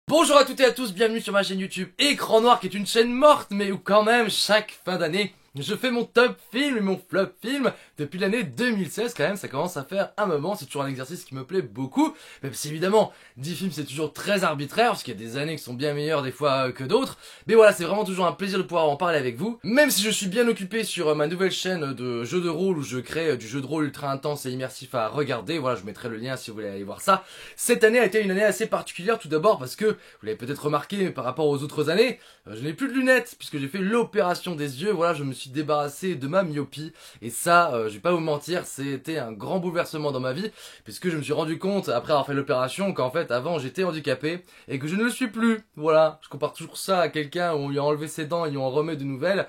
Bonjour à toutes et à tous, bienvenue sur ma chaîne YouTube Écran Noir qui est une chaîne morte mais où quand même chaque fin d'année je fais mon top film et mon flop film depuis l'année 2016 quand même, ça commence à faire un moment, c'est toujours un exercice qui me plaît beaucoup, même si évidemment 10 films c'est toujours très arbitraire parce qu'il y a des années qui sont bien meilleures des fois que d'autres, mais voilà c'est vraiment toujours un plaisir de pouvoir en parler avec vous, même si je suis bien occupé sur ma nouvelle chaîne de jeux de rôle où je crée du jeu de rôle ultra intense et immersif à regarder, voilà je mettrai le lien si vous voulez aller voir ça. Cette année a été une année assez particulière tout d'abord parce que, vous l'avez peut-être remarqué par rapport aux autres années, je n'ai plus de lunettes puisque j'ai fait l'opération des yeux, voilà je me suis débarrassé de ma myopie et ça je vais pas vous mentir c'était un grand bouleversement dans ma vie puisque je me suis rendu compte après avoir fait l'opération qu'en fait avant j'étais handicapé et que je ne le suis plus. Voilà, je compare toujours ça à quelqu'un où on lui a enlevé ses dents et on en remet de nouvelles.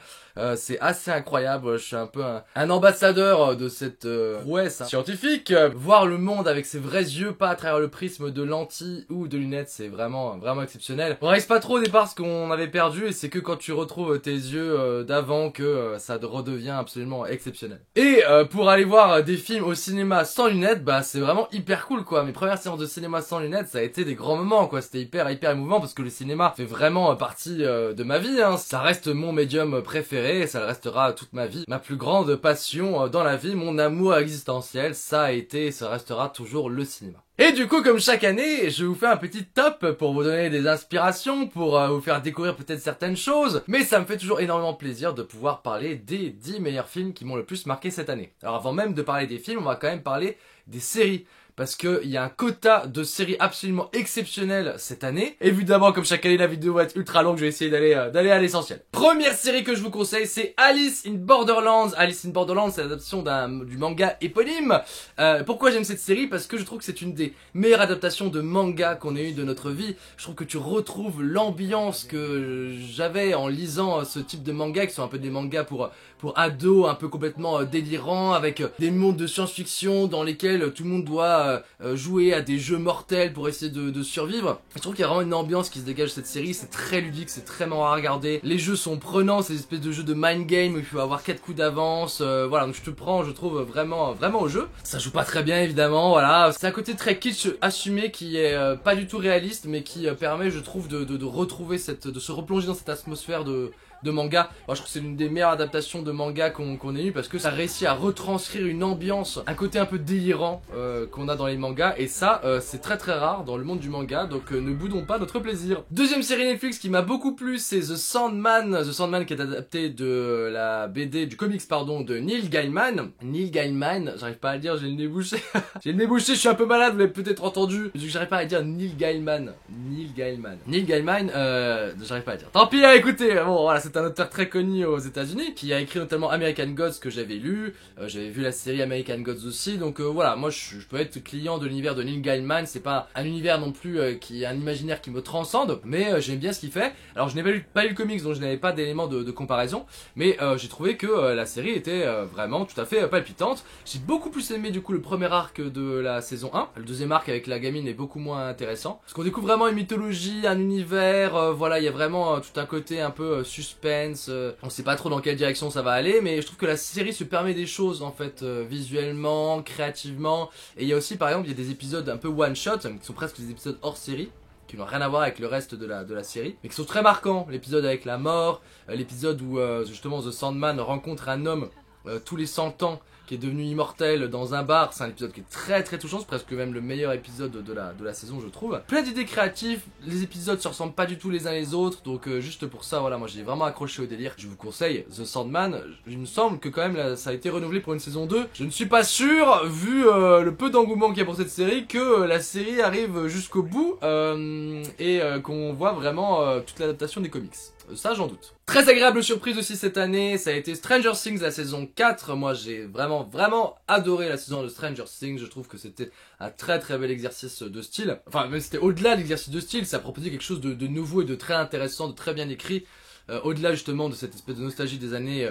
C'est assez incroyable, je suis un peu un ambassadeur de cette prouesse scientifique. Voir le monde avec ses vrais yeux, pas à travers le prisme de lentilles ou de lunettes, c'est vraiment exceptionnel. On réalise pas trop au départ ce qu'on avait perdu et c'est que quand tu retrouves tes yeux d'avant que ça redevient absolument exceptionnel. Et pour aller voir des films au cinéma sans lunettes, bah c'est vraiment hyper cool quoi. Mes premières séances de cinéma sans lunettes, ça a été des grands moments quoi. C'était hyper émouvant parce que le cinéma fait vraiment partie de ma vie, hein. Ça reste mon médium préféré. Et ça le restera toute ma vie. Ma plus grande passion dans la vie, mon amour existentiel, ça a été et ça restera toujours le cinéma. Et du coup, comme chaque année, je vous fais un petit top pour vous donner des inspirations, pour vous faire découvrir peut-être certaines choses. Mais ça me fait toujours énormément plaisir de pouvoir parler des 10 meilleurs films qui m'ont le plus marqué cette année. Alors avant même de parler des films, on va quand même parler des séries. Parce que il y a un quota de séries absolument exceptionnel cette année. Évidemment, comme chaque année, la vidéo va être ultra longue, je vais essayer d'aller à l'essentiel. Première série que je vous conseille, c'est Alice in Borderlands. Alice in Borderlands, c'est l'adaptation du manga éponyme. Pourquoi j'aime cette série? Parce que je trouve que c'est une des meilleures adaptations de manga qu'on ait eu de notre vie. Je trouve que tu retrouves l'ambiance que j'avais en lisant ce type de manga, qui sont un peu des mangas pour ados, un peu complètement délirants, avec des mondes de science-fiction dans lesquels tout le monde doit jouer à des jeux mortels pour essayer de survivre. Je trouve qu'il y a vraiment une ambiance qui se dégage de cette série, c'est très ludique, c'est très marrant à regarder. Les jeux sont prenants, c'est des espèces de jeux de mind game où il faut avoir 4 coups d'avance, voilà, donc je te prends, je trouve vraiment au jeu. Ça joue pas très bien évidemment, voilà. C'est un côté très kitsch assumé qui est pas du tout réaliste, mais qui permet, je trouve, de retrouver de se replonger dans cette atmosphère de manga. Moi je trouve que c'est l'une des meilleures adaptations de manga qu'on ait eu parce que ça réussit à retranscrire une ambiance, un côté un peu délirant qu'on a dans les mangas et ça c'est très rare dans le monde du manga, donc ne boudons pas notre plaisir. Deuxième série Netflix qui m'a beaucoup plu, c'est The Sandman. The Sandman qui est adapté de la BD, du comics pardon, de Neil Gaiman. Neil Gaiman, j'arrive pas à le dire, j'ai le nez bouché. J'ai le nez bouché, je suis un peu malade, vous l'avez peut-être entendu. J'arrive pas à dire Neil Gaiman. J'arrive pas à dire. Tant pis, écoutez, bon voilà, c'est un auteur très connu aux États-Unis qui a écrit notamment American Gods que j'avais lu. J'avais vu la série American Gods aussi, donc voilà, moi je peux être client de l'univers de Neil Gaiman. C'est pas un univers non plus qui est un imaginaire qui me transcende, mais j'aime bien ce qu'il fait. Alors je n'ai pas lu le comics, donc je n'avais pas d'éléments de comparaison, mais j'ai trouvé que la série était vraiment tout à fait palpitante. J'ai beaucoup plus aimé du coup le premier arc de la saison 1. Le deuxième arc avec la gamine est beaucoup moins intéressant, parce qu'on découvre vraiment une mythologie, un univers, voilà, il y a vraiment tout un côté un peu suspense, on sait pas trop dans quelle direction ça va aller, mais je trouve que la série se permet des choses en fait, visuellement, créativement, et il y a aussi par exemple, il y a des épisodes un peu one shot, qui sont presque des épisodes hors série, qui n'ont rien à voir avec le reste de la série, mais qui sont très marquants. L'épisode avec la mort, l'épisode où justement The Sandman rencontre un homme tous les 100 ans qui est devenu immortel dans un bar. C'est un épisode qui est très touchant, c'est presque même le meilleur épisode de la saison je trouve. Plein d'idées créatives, les épisodes se ressemblent pas du tout les uns les autres, donc juste pour ça voilà, moi j'ai vraiment accroché au délire. Je vous conseille The Sandman, il me semble que quand même là, ça a été renouvelé pour une saison 2. Je ne suis pas sûr, vu le peu d'engouement qu'il y a pour cette série, que la série arrive jusqu'au bout et qu'on voit vraiment toute l'adaptation des comics. Ça j'en doute. Très agréable surprise aussi cette année, ça a été Stranger Things la saison 4. Moi j'ai vraiment adoré la saison de Stranger Things. Je trouve que c'était un très bel exercice de style. Enfin même c'était au-delà de l'exercice de style, ça proposait quelque chose de nouveau et de très intéressant, de très bien écrit. Au-delà justement de cette espèce de nostalgie des années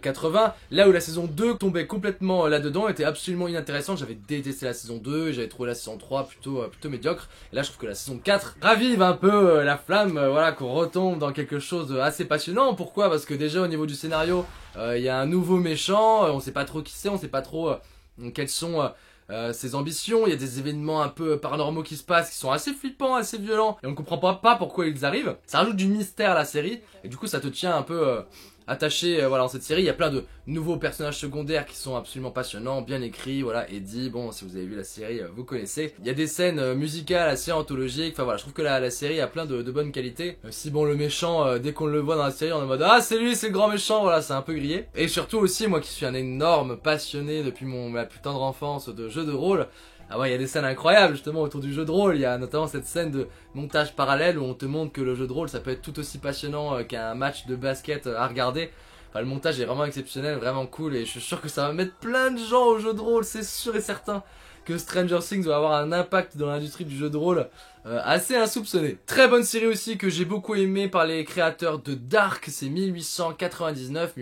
80, là où la saison 2 tombait complètement là-dedans, était absolument inintéressante. J'avais détesté la saison 2, j'avais trouvé la saison 3 plutôt médiocre. Et là je trouve que la saison 4 ravive un peu la flamme, voilà, qu'on retombe dans quelque chose de assez passionnant. Pourquoi? Parce que déjà au niveau du scénario, il y a un nouveau méchant, on sait pas trop qui c'est, on sait pas trop quels sont ses ambitions. Il y a des événements un peu paranormaux qui se passent, qui sont assez flippants, assez violents, et on ne comprend pas pourquoi ils arrivent. Ça rajoute du mystère à la série, et du coup ça te tient un peu attaché. Voilà, dans cette série, il y a plein de nouveaux personnages secondaires qui sont absolument passionnants, bien écrits. Voilà, Eddie, bon, si vous avez vu la série, vous connaissez. Il y a des scènes musicales assez anthologiques. Enfin voilà, je trouve que la série a plein de bonnes qualités. Si bon, le méchant, dès qu'on le voit dans la série, on est en mode ah c'est lui, c'est le grand méchant. Voilà, c'est un peu grillé. Et surtout aussi, moi qui suis un énorme passionné depuis ma plus tendre enfance de jeux de rôle. Ah ouais, il y a des scènes incroyables justement autour du jeu de rôle. Il y a notamment cette scène de montage parallèle où on te montre que le jeu de rôle ça peut être tout aussi passionnant qu'un match de basket à regarder. Enfin, le montage est vraiment exceptionnel, vraiment cool, et je suis sûr que ça va mettre plein de gens au jeu de rôle. C'est sûr et certain que Stranger Things va avoir un impact dans l'industrie du jeu de rôle assez insoupçonné. Très bonne série aussi que j'ai beaucoup aimé par les créateurs de Dark, c'est 1899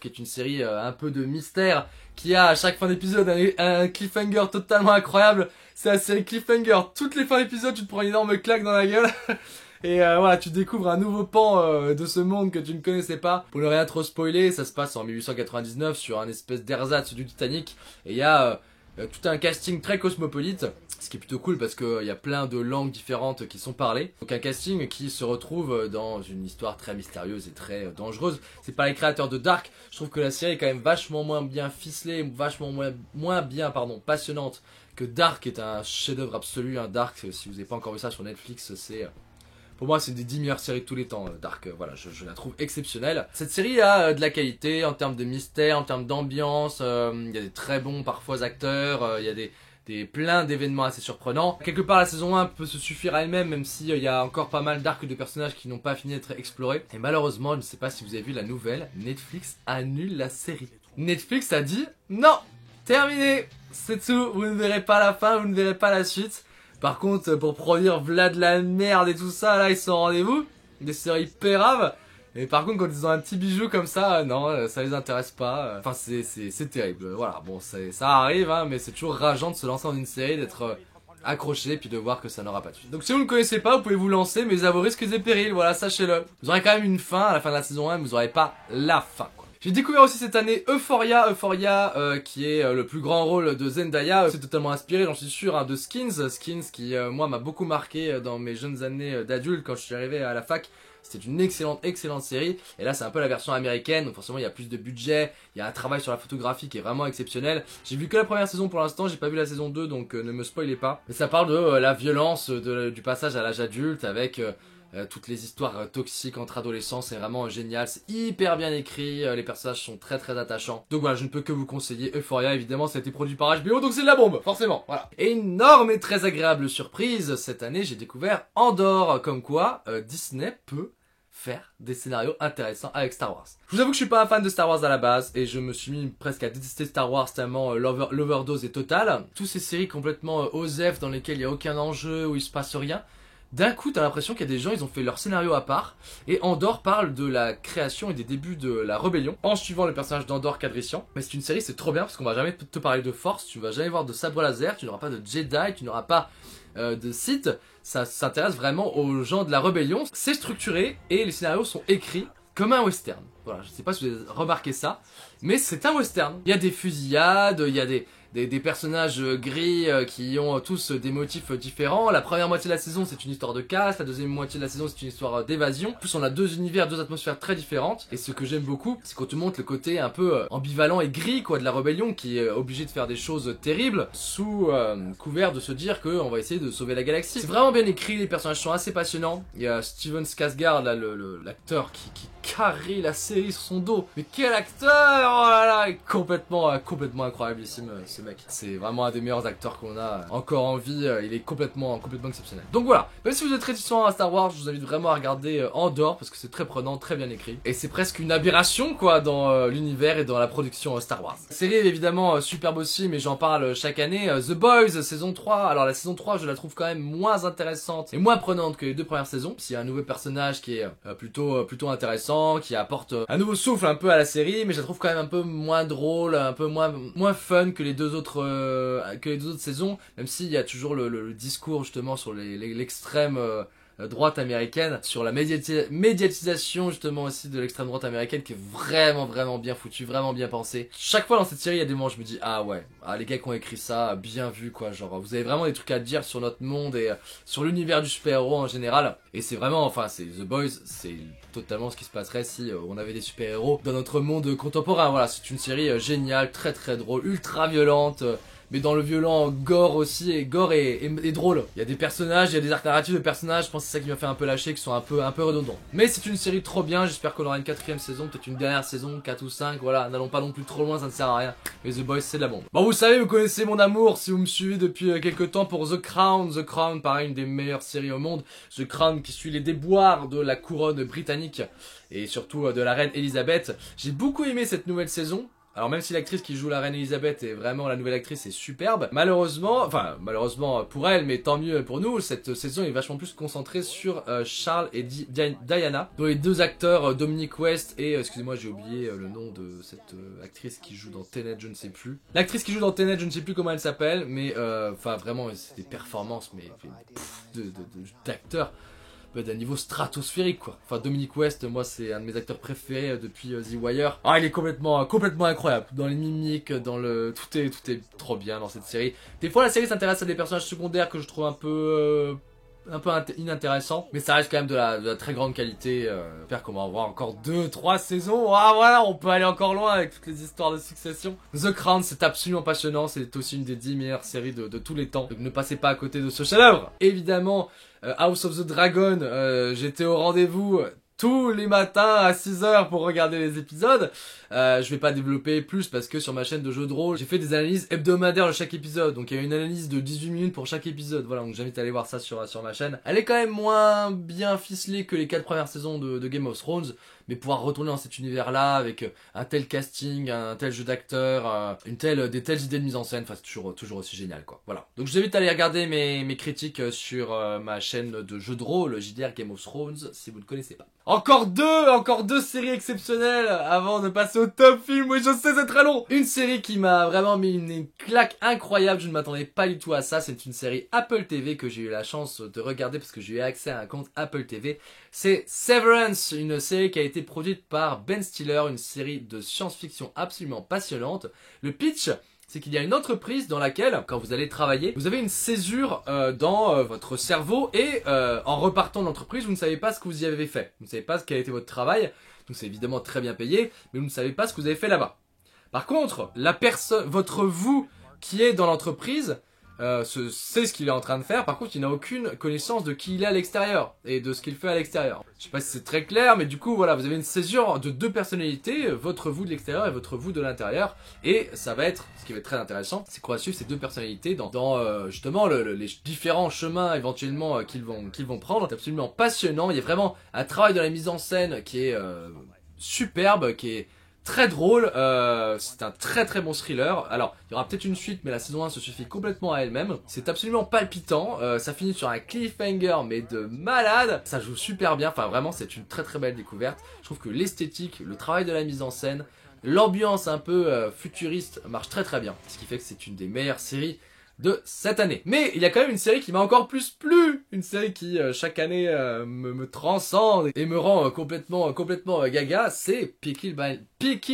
qui est une série un peu de mystère, qui a à chaque fin d'épisode un cliffhanger totalement incroyable. C'est la série Cliffhanger, toutes les fins d'épisode tu te prends une énorme claque dans la gueule. Et voilà, tu découvres un nouveau pan de ce monde que tu ne connaissais pas. Pour ne rien trop spoiler, ça se passe en 1899 sur un espèce d'ersatz du Titanic. Et il y a tout un casting très cosmopolite, ce qui est plutôt cool parce qu'il y a plein de langues différentes qui sont parlées. Donc un casting qui se retrouve dans une histoire très mystérieuse et très dangereuse. C'est pas les créateurs de Dark. Je trouve que la série est quand même vachement moins bien ficelée, vachement moins bien passionnante que Dark, est un chef-d'œuvre absolu. Dark, si vous n'avez pas encore vu ça sur Netflix, c'est... Pour moi, c'est une des 10 meilleures séries de tous les temps, Dark. Voilà, je la trouve exceptionnelle. Cette série a de la qualité en termes de mystère, en termes d'ambiance. Il y a des très bons, parfois, acteurs. Il y a plein d'événements assez surprenants. Quelque part, la saison 1 peut se suffire à elle-même, même s'il y a encore pas mal d'arcs de personnages qui n'ont pas fini d'être explorés. Et malheureusement, je ne sais pas si vous avez vu la nouvelle, Netflix annule la série. Netflix a dit, non, terminé, c'est tout, vous ne verrez pas la fin, vous ne verrez pas la suite. Par contre, pour produire Vlad de la merde et tout ça, là, ils sont au rendez-vous. Des séries péraves. Et par contre, quand ils ont un petit bijou comme ça, non, ça les intéresse pas. Enfin, c'est terrible. Voilà, bon, ça arrive, hein, mais c'est toujours rageant de se lancer dans une série, d'être accroché, puis de voir que ça n'aura pas de suite. Donc si vous ne connaissez pas, vous pouvez vous lancer, mais à vos risques et périls, voilà, sachez-le. Vous aurez quand même une fin à la fin de la saison 1, mais vous n'aurez pas la fin, quoi. J'ai découvert aussi cette année Euphoria, qui est le plus grand rôle de Zendaya. C'est totalement inspiré, j'en suis sûr, hein, de Skins. Skins qui, moi, m'a beaucoup marqué dans mes jeunes années d'adulte quand je suis arrivé à la fac. C'était une excellente série. Et là, c'est un peu la version américaine. Donc forcément, il y a plus de budget. Il y a un travail sur la photographie qui est vraiment exceptionnel. J'ai vu que la première saison pour l'instant. J'ai pas vu la saison 2, donc ne me spoilez pas. Mais ça parle de la violence du passage à l'âge adulte avec... toutes les histoires toxiques entre adolescents, c'est vraiment génial, c'est hyper bien écrit, les personnages sont très attachants. Donc voilà, je ne peux que vous conseiller Euphoria, évidemment ça a été produit par HBO, donc c'est de la bombe, forcément, voilà. Énorme et très agréable surprise, cette année j'ai découvert Andor, comme quoi Disney peut faire des scénarios intéressants avec Star Wars. Je vous avoue que je suis pas un fan de Star Wars à la base, et je me suis mis presque à détester Star Wars tellement l'overdose est totale. Toutes ces séries complètement OSEF dans lesquelles il n'y a aucun enjeu, où il se passe rien. D'un coup, t'as l'impression qu'il y a des gens, ils ont fait leur scénario à part, et Andor parle de la création et des débuts de la rébellion, en suivant le personnage d'Andor Cadrician. Mais c'est une série, c'est trop bien, parce qu'on va jamais te parler de force, tu vas jamais voir de sabre laser, tu n'auras pas de Jedi, tu n'auras pas de Sith. Ça s'intéresse vraiment aux gens de la rébellion. C'est structuré, et les scénarios sont écrits comme un western. Voilà, je sais pas si vous avez remarqué ça, mais c'est un western. Il y a des fusillades, il y a des personnages gris qui ont tous des motifs différents. La première moitié de la saison c'est une histoire de casse, la deuxième moitié de la saison c'est une histoire d'évasion. En plus on a deux univers, deux atmosphères très différentes. Et ce que j'aime beaucoup, c'est qu'on te montre le côté un peu ambivalent et gris quoi de la rébellion qui est obligée de faire des choses terribles sous couvert de se dire qu'on va essayer de sauver la galaxie. C'est vraiment bien écrit, les personnages sont assez passionnants. Il y a Steven Skarsgård là, l'acteur qui carré la série sur son dos. Mais quel acteur! Oh là là, il est complètement incroyablissime ce mec. C'est vraiment un des meilleurs acteurs qu'on a encore en vie. Il est complètement exceptionnel. Donc voilà, même si vous êtes réticent à Star Wars, je vous invite vraiment à regarder Andor parce que c'est très prenant, très bien écrit. Et c'est presque une aberration quoi dans l'univers et dans la production Star Wars. La série est évidemment superbe aussi, mais j'en parle chaque année. The Boys, saison 3. Alors la saison 3, je la trouve quand même moins intéressante et moins prenante que les deux premières saisons. S'il y a un nouveau personnage qui est plutôt intéressant, qui apporte un nouveau souffle un peu à la série, mais je la trouve quand même un peu moins drôle, un peu moins fun que les deux autres saisons, même s'il y a toujours le discours justement sur l'extrême droite américaine, sur la médiatisation justement aussi de l'extrême droite américaine qui est vraiment bien foutue, vraiment bien pensée. Chaque fois dans cette série il y a des moments où je me dis ah ouais, les gars qui ont écrit ça, bien vu quoi, genre vous avez vraiment des trucs à dire sur notre monde et sur l'univers du super-héros en général. Et c'est vraiment, enfin c'est The Boys, c'est totalement ce qui se passerait si on avait des super-héros dans notre monde contemporain. Voilà, c'est une série géniale, très drôle, ultra violente. Mais dans le violent, gore aussi, et gore et drôle. Il y a des personnages, il y a des arcs narratifs de personnages, je pense que c'est ça qui m'a fait un peu lâcher, qui sont un peu redondants. Mais c'est une série trop bien, j'espère qu'on aura une 4ème saison, peut-être une dernière saison, 4 ou 5, voilà, n'allons pas non plus trop loin, ça ne sert à rien. Mais The Boys, c'est de la bombe. Bon, vous savez, vous connaissez mon amour, si vous me suivez depuis quelques temps pour The Crown. The Crown, pareil, une des meilleures séries au monde. The Crown qui suit les déboires de la couronne britannique, et surtout de la reine Elisabeth. J'ai beaucoup aimé cette nouvelle saison. Alors même si l'actrice qui joue la reine Elisabeth est vraiment la nouvelle actrice est superbe, malheureusement pour elle, mais tant mieux pour nous, cette saison est vachement plus concentrée sur Charles et Diana, dont les deux acteurs Dominic West et, excusez-moi j'ai oublié le nom de cette actrice qui joue dans Tenet, je ne sais plus. L'actrice qui joue dans Tenet, je ne sais plus comment elle s'appelle, mais enfin vraiment c'est des performances mais d'acteurs d'un niveau stratosphérique quoi. Enfin Dominic West, moi c'est un de mes acteurs préférés depuis The Wire. Ah il est complètement incroyable dans les mimiques, dans le tout est trop bien dans cette série. Des fois la série s'intéresse à des personnages secondaires que je trouve un peu inintéressant, mais ça reste quand même de la très grande qualité. J'espère qu'on va en voir encore 2-3 saisons. Ah voilà, on peut aller encore loin avec toutes les histoires de succession. The Crown, c'est absolument passionnant, c'est aussi une des 10 meilleures séries de tous les temps. Donc ne passez pas à côté de ce chef-d'œuvre. Évidemment, House of the Dragon, j'étais au rendez-vous tous les matins à 6h pour regarder les épisodes. Je vais pas développer plus parce que sur ma chaîne de jeux de rôle, j'ai fait des analyses hebdomadaires de chaque épisode. Donc il y a une analyse de 18 minutes pour chaque épisode. Voilà, donc j'invite à aller voir ça sur ma chaîne. Elle est quand même moins bien ficelée que les 4 premières saisons de Game of Thrones. Mais pouvoir retourner dans cet univers-là avec un tel casting, un tel jeu d'acteurs, des telles idées de mise en scène, enfin c'est toujours aussi génial quoi. Voilà. Donc je vous invite à aller regarder mes critiques sur ma chaîne de jeux de rôle, JDR Game of Thrones, si vous ne connaissez pas. Encore deux séries exceptionnelles avant de passer au top film. Oui je sais c'est très long. Une série qui m'a vraiment mis une claque incroyable, je ne m'attendais pas du tout à ça. C'est une série Apple TV que j'ai eu la chance de regarder parce que j'ai eu accès à un compte Apple TV. C'est Severance, une série qui a été produite par Ben Stiller, une série de science-fiction absolument passionnante. Le pitch, c'est qu'il y a une entreprise dans laquelle, quand vous allez travailler, vous avez une césure dans votre cerveau et en repartant de l'entreprise, vous ne savez pas ce que vous y avez fait. Vous ne savez pas quel a été votre travail, donc c'est évidemment très bien payé, mais vous ne savez pas ce que vous avez fait là-bas. Par contre, votre vous qui est dans l'entreprise, sait ce qu'il est en train de faire, par contre il n'a aucune connaissance de qui il est à l'extérieur et de ce qu'il fait à l'extérieur. Je sais pas si c'est très clair, mais du coup voilà, vous avez une césure de deux personnalités, votre vous de l'extérieur et votre vous de l'intérieur, et ça va être, ce qui va être très intéressant, c'est qu'on va suivre ces deux personnalités dans justement les différents chemins éventuellement qu'ils vont prendre. C'est absolument passionnant, il y a vraiment un travail de la mise en scène qui est superbe, qui est très drôle, c'est un très bon thriller. Alors, il y aura peut-être une suite, mais la saison 1 se suffit complètement à elle-même. C'est absolument palpitant, ça finit sur un cliffhanger, mais de malade. Ça joue super bien, enfin vraiment, c'est une très belle découverte. Je trouve que l'esthétique, le travail de la mise en scène, l'ambiance un peu futuriste marche très bien. Ce qui fait que c'est une des meilleures séries de cette année. Mais il y a quand même une série qui m'a encore plus plu, une série qui chaque année me transcende et me rend complètement gaga, c'est Peaky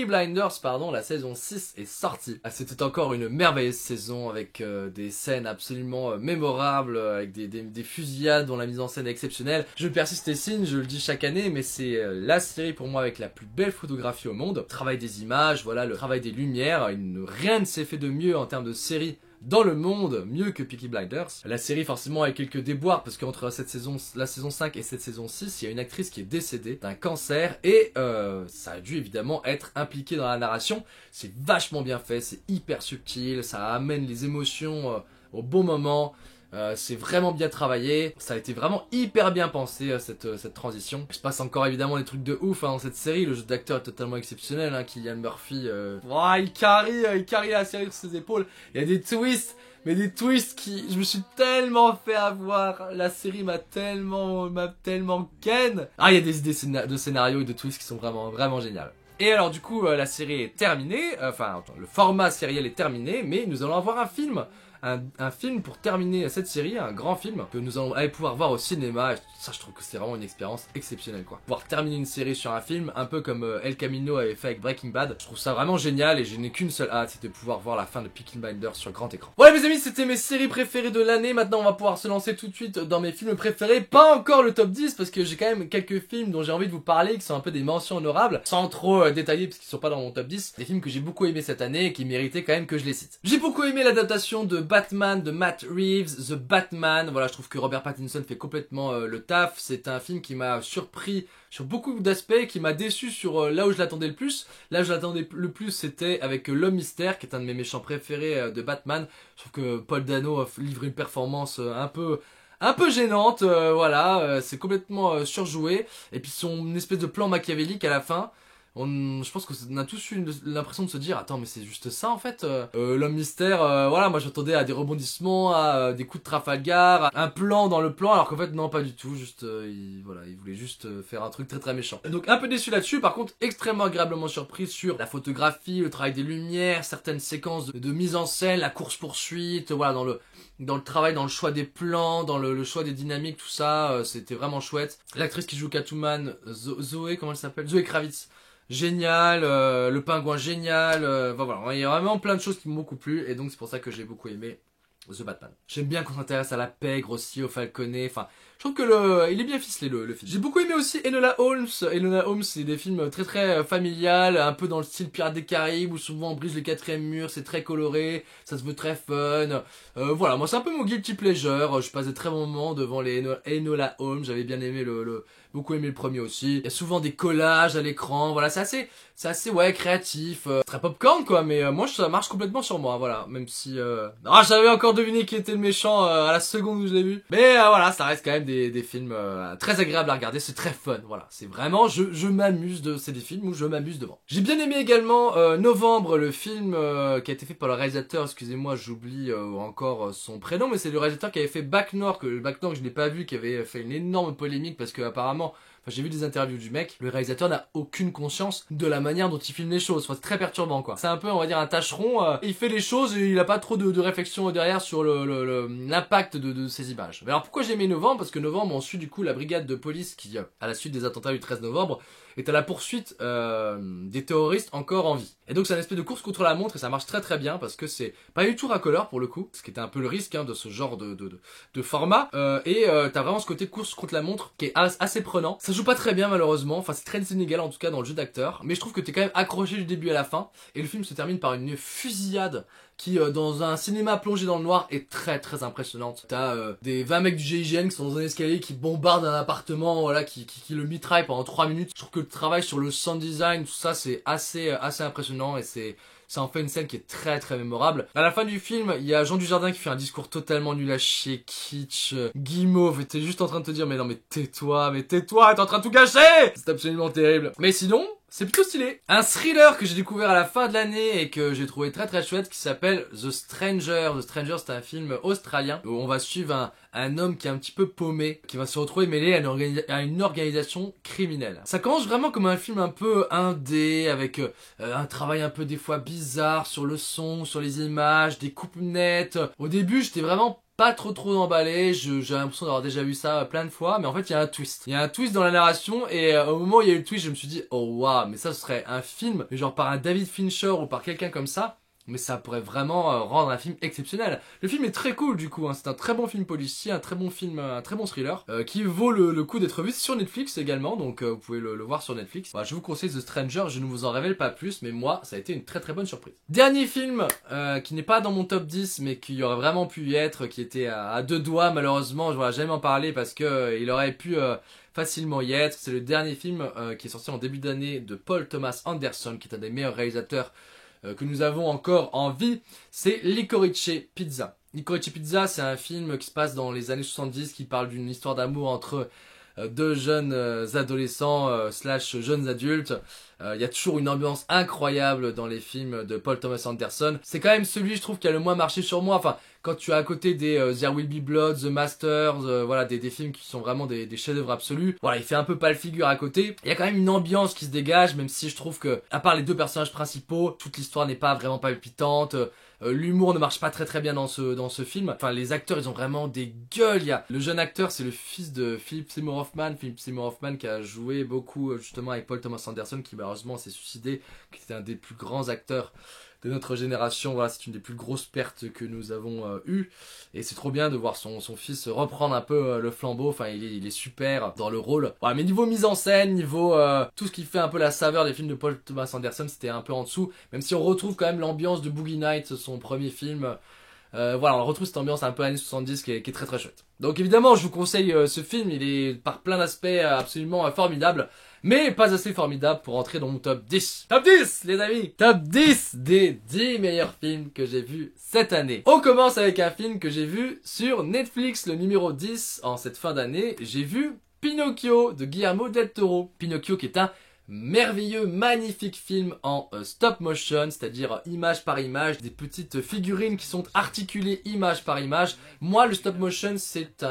Blinders, la saison 6 est sortie. C'était encore une merveilleuse saison avec des scènes absolument mémorables, avec des fusillades dont la mise en scène est exceptionnelle. Je persiste et signe, je le dis chaque année, mais c'est la série pour moi avec la plus belle photographie au monde. Le travail des images, voilà, le travail des lumières, rien ne s'est fait de mieux en termes de série dans le monde, mieux que Peaky Blinders. La série forcément a quelques déboires parce qu'entre la saison 5 et cette saison 6, il y a une actrice qui est décédée d'un cancer et ça a dû évidemment être impliqué dans la narration. C'est vachement bien fait, c'est hyper subtil, ça amène les émotions au bon moment. C'est vraiment bien travaillé, ça a été vraiment hyper bien pensé cette transition. Il se passe encore évidemment des trucs de ouf dans cette série, le jeu d'acteur est totalement exceptionnel, Cillian Murphy, il carry la série sur ses épaules. Il y a des twists, mais des twists je me suis tellement fait avoir, la série m'a tellement ken. Il y a des idées de scénario et de twists qui sont vraiment géniales. Et alors du coup la série est terminée, le format sériel est terminé, mais nous allons avoir un film un film pour terminer cette série, un grand film que nous allons aller pouvoir voir au cinéma. Et ça, je trouve que c'est vraiment une expérience exceptionnelle, quoi. Pouvoir terminer une série sur un film, un peu comme El Camino avait fait avec Breaking Bad. Je trouve ça vraiment génial et je n'ai qu'une seule hâte, c'est de pouvoir voir la fin de Peaky Blinders sur grand écran. Voilà mes amis, c'était mes séries préférées de l'année. Maintenant, on va pouvoir se lancer tout de suite dans mes films préférés. Pas encore le top 10 parce que j'ai quand même quelques films dont j'ai envie de vous parler qui sont un peu des mentions honorables, sans trop détailler parce qu'ils sont pas dans mon top 10. Des films que j'ai beaucoup aimé cette année et qui méritaient quand même que je les cite. J'ai beaucoup aimé l'adaptation de Batman de Matt Reeves, The Batman. Voilà, je trouve que Robert Pattinson fait complètement le taf. C'est un film qui m'a surpris sur beaucoup d'aspects, qui m'a déçu sur là où je l'attendais le plus. Là où je l'attendais le plus, c'était avec l'Homme Mystère, qui est un de mes méchants préférés de Batman. Je trouve que Paul Dano livre une performance un peu gênante, voilà, c'est complètement surjoué. Et puis son espèce de plan machiavélique à la fin, je pense qu'on a tous eu l'impression de se dire attends mais c'est juste ça en fait. L'Homme Mystère, voilà, moi j'attendais à des rebondissements, à des coups de Trafalgar, à un plan dans le plan, alors qu'en fait non pas du tout, juste il voulait juste faire un truc très très méchant. Donc un peu déçu là-dessus, par contre extrêmement agréablement surpris sur la photographie, le travail des lumières, certaines séquences de mise en scène, la course poursuite, voilà, dans le travail, dans le choix des plans, dans le choix des dynamiques, tout ça, c'était vraiment chouette. L'actrice qui joue Catwoman, Zoé, comment elle s'appelle, Zoé Kravitz, génial, le pingouin génial, voilà, il y a vraiment plein de choses qui m'ont beaucoup plu, et donc c'est pour ça que j'ai beaucoup aimé The Batman. J'aime bien qu'on s'intéresse à la pègre aussi, au falconet, enfin, je trouve que il est bien ficelé le film. J'ai beaucoup aimé aussi Enola Holmes. Enola Holmes, c'est des films très très familial, un peu dans le style Pirates des Caraïbes, où souvent on brise le quatrième mur, c'est très coloré, ça se veut très fun. Voilà, moi c'est un peu mon guilty pleasure, je passe des très bons moments devant les Enola Holmes, j'avais bien aimé beaucoup aimé le premier aussi. Il y a souvent des collages à l'écran, voilà, c'est assez ouais créatif, très popcorn quoi, mais moi ça marche complètement sur moi, voilà, même si j'avais encore deviné qui était le méchant à la seconde où je l'ai vu, mais voilà, ça reste quand même des films très agréables à regarder, c'est très fun, voilà, c'est vraiment je m'amuse c'est des films où je m'amuse devant. J'ai bien aimé également Novembre, le film qui a été fait par le réalisateur, excusez-moi, j'oublie encore son prénom, mais c'est le réalisateur qui avait fait Back North, que je n'ai pas vu, qui avait fait une énorme polémique parce que apparemment, enfin, j'ai vu des interviews du mec, le réalisateur n'a aucune conscience de la manière dont il filme les choses, enfin, c'est très perturbant quoi. C'est un peu, on va dire, un tâcheron, il fait les choses et il a pas trop de réflexion derrière sur l'impact de ces images. Mais alors pourquoi j'ai aimé Novembre? Parce que Novembre, on suit du coup la brigade de police qui, à la suite des attentats du 13 novembre, est à la poursuite des terroristes encore en vie. Et donc c'est une espèce de course contre la montre et ça marche très très bien parce que c'est pas du tout racoleur pour le coup, ce qui était un peu le risque de ce genre de format. T'as vraiment ce côté course contre la montre qui est assez prenant. Ça joue pas très bien malheureusement, enfin c'est très inégal en tout cas dans le jeu d'acteur, mais je trouve que t'es quand même accroché du début à la fin et le film se termine par une fusillade qui dans un cinéma plongé dans le noir est très très impressionnante. T'as des 20 mecs du GIGN qui sont dans un escalier qui bombardent un appartement, voilà, qui le mitraillent pendant 3 minutes. Je trouve que le travail sur le sound design, tout ça c'est assez impressionnant et ça en fait une scène qui est très très mémorable. À la fin du film, il y a Jean Dujardin qui fait un discours totalement nul à chier, kitsch, guimauve, et t'es juste en train de te dire mais non mais tais-toi, t'es en train de tout gâcher. C'est absolument terrible. Mais sinon, c'est plutôt stylé. Un thriller que j'ai découvert à la fin de l'année et que j'ai trouvé très très chouette qui s'appelle The Stranger. The Stranger, c'est un film australien où on va suivre un homme qui est un petit peu paumé, qui va se retrouver mêlé à une organisation criminelle. Ça commence vraiment comme un film un peu indé, avec un travail un peu des fois bizarre sur le son, sur les images, des coupes nettes. Au début, j'étais vraiment pas trop emballé, j'ai l'impression d'avoir déjà vu ça plein de fois, mais en fait il y a un twist. Il y a un twist dans la narration et au moment où il y a eu le twist, je me suis dit oh waouh, mais ça ce serait un film, genre par un David Fincher ou par quelqu'un comme ça. Mais ça pourrait vraiment rendre un film exceptionnel. Le film est très cool du coup, hein. C'est un très bon film policier, un très bon film, un très bon thriller, qui vaut le coup d'être vu sur Netflix également, donc vous pouvez le voir sur Netflix. Voilà, je vous conseille The Stranger, je ne vous en révèle pas plus, mais moi, ça a été une très très bonne surprise. Dernier film, qui n'est pas dans mon top 10, mais qui aurait vraiment pu y être, qui était à deux doigts malheureusement, je ne vais jamais en parler parce que il aurait pu facilement y être. C'est le dernier film qui est sorti en début d'année de Paul Thomas Anderson, qui est un des meilleurs réalisateurs que nous avons encore en vie, c'est Licorice Pizza. Licorice Pizza, c'est un film qui se passe dans les années 70, qui parle d'une histoire d'amour entre deux jeunes adolescents slash jeunes adultes. Il y a toujours une ambiance incroyable dans les films de Paul Thomas Anderson. C'est quand même celui, je trouve, qui a le moins marché sur moi. Enfin, quand tu as à côté des There Will Be Blood, The Masters, voilà, des films qui sont vraiment des chefs-d'œuvre absolus. Voilà, il fait un peu pâle figure à côté. Il y a quand même une ambiance qui se dégage, même si je trouve que, à part les deux personnages principaux, toute l'histoire n'est pas vraiment palpitante. L'humour ne marche pas très bien dans ce film. Enfin, les acteurs, ils ont vraiment des gueules. Il y a le jeune acteur, c'est le fils de Philip Seymour Hoffman. Philip Seymour Hoffman qui a joué beaucoup justement avec Paul Thomas Anderson, qui malheureusement s'est suicidé, qui était un des plus grands acteurs de notre génération. Voilà, c'est une des plus grosses pertes que nous avons eues. Et c'est trop bien de voir son fils reprendre un peu le flambeau. Enfin, il est super dans le rôle. Ouais, mais niveau mise en scène, niveau tout ce qui fait un peu la saveur des films de Paul Thomas Anderson, c'était un peu en dessous. Même si on retrouve quand même l'ambiance de Boogie Nights, son premier film. Voilà, on retrouve cette ambiance un peu années 70 qui est très chouette. Donc évidemment, je vous conseille ce film. Il est par plein d'aspects absolument formidable. Mais pas assez formidable pour entrer dans mon top 10. Top 10, les amis! Top 10 des 10 meilleurs films que j'ai vus cette année. On commence avec un film que j'ai vu sur Netflix, le numéro 10 en cette fin d'année. J'ai vu Pinocchio de Guillermo del Toro. Pinocchio qui est un merveilleux, magnifique film en stop motion, c'est-à-dire image par image, des petites figurines qui sont articulées image par image. Moi, le stop motion, c'est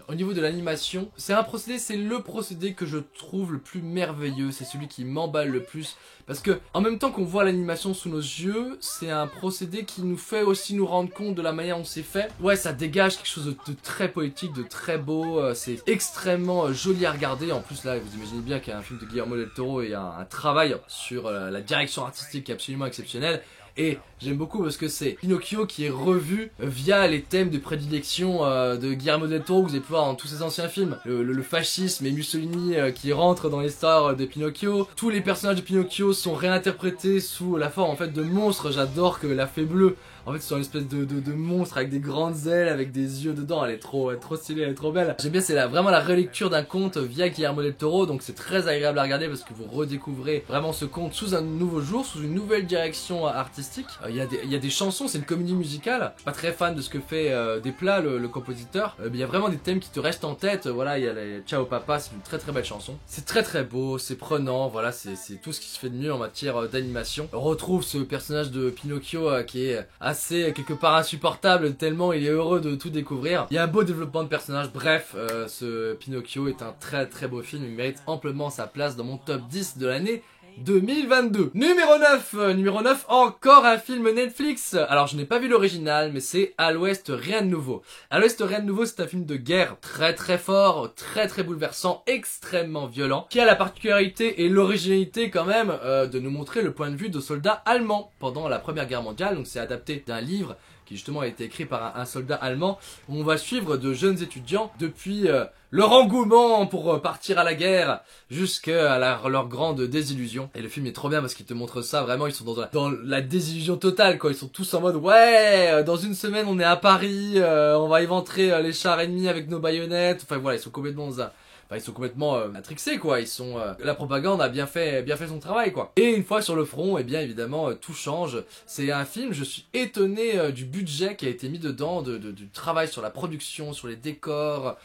au niveau de l'animation, c'est le procédé que je trouve le plus merveilleux, c'est celui qui m'emballe le plus, parce que en même temps qu'on voit l'animation sous nos yeux, c'est un procédé qui nous fait aussi nous rendre compte de la manière dont c'est fait. Ouais, ça dégage quelque chose de très poétique, de très beau, c'est extrêmement joli à regarder. En plus là, vous imaginez bien qu'il y a un film de Guillermo del Toro et un travail sur la direction artistique absolument exceptionnel. Et j'aime beaucoup parce que c'est Pinocchio qui est revu via les thèmes de prédilection de Guillermo del Toro que vous avez pu voir dans tous ses anciens films. Le fascisme et Mussolini qui rentrent dans l'histoire de Pinocchio. Tous les personnages de Pinocchio sont réinterprétés sous la forme en fait de monstres. J'adore que la fée bleue, en fait, c'est une espèce de monstre avec des grandes ailes, avec des yeux dedans. Elle est trop stylée, elle est trop belle. J'aime bien, c'est vraiment la relecture d'un conte via Guillermo del Toro. Donc c'est très agréable à regarder parce que vous redécouvrez vraiment ce conte sous un nouveau jour, sous une nouvelle direction artistique. Il y a des chansons, c'est une comédie musicale. Je suis pas très fan de ce que fait Desplat, le compositeur. Mais il y a vraiment des thèmes qui te restent en tête. Voilà, il y a les Ciao Papa, c'est une très belle chanson. C'est très beau, c'est prenant. Voilà, c'est tout ce qui se fait de mieux en matière d'animation. On retrouve ce personnage de Pinocchio qui est assez quelque part insupportable tellement il est heureux de tout découvrir. Il y a un beau développement de personnage. Bref, ce Pinocchio est un très beau film. Il mérite amplement sa place dans mon top 10 de l'année 2022. Numéro 9, encore un film Netflix. Alors je n'ai pas vu l'original, mais c'est À l'Ouest, rien de nouveau. À l'Ouest, rien de nouveau, c'est un film de guerre très fort, très bouleversant, extrêmement violent, qui a la particularité et l'originalité quand même de nous montrer le point de vue de soldats allemands pendant la Première Guerre mondiale. Donc c'est adapté d'un livre qui justement a été écrit par un soldat allemand, où on va suivre de jeunes étudiants depuis leur engouement pour partir à la guerre jusqu'à leur grande désillusion. Et le film est trop bien parce qu'il te montre ça, vraiment ils sont dans la désillusion totale quoi, ils sont tous en mode ouais, dans une semaine on est à Paris, on va éventrer les chars ennemis avec nos baïonnettes, enfin voilà, ils sont complètement dans un... Enfin, ils sont complètement matrixés quoi, ils sont la propagande a bien fait son travail quoi. Et une fois sur le front, et bien évidemment tout change. C'est un film, je suis étonné du budget qui a été mis dedans, du travail sur la production, sur les décors.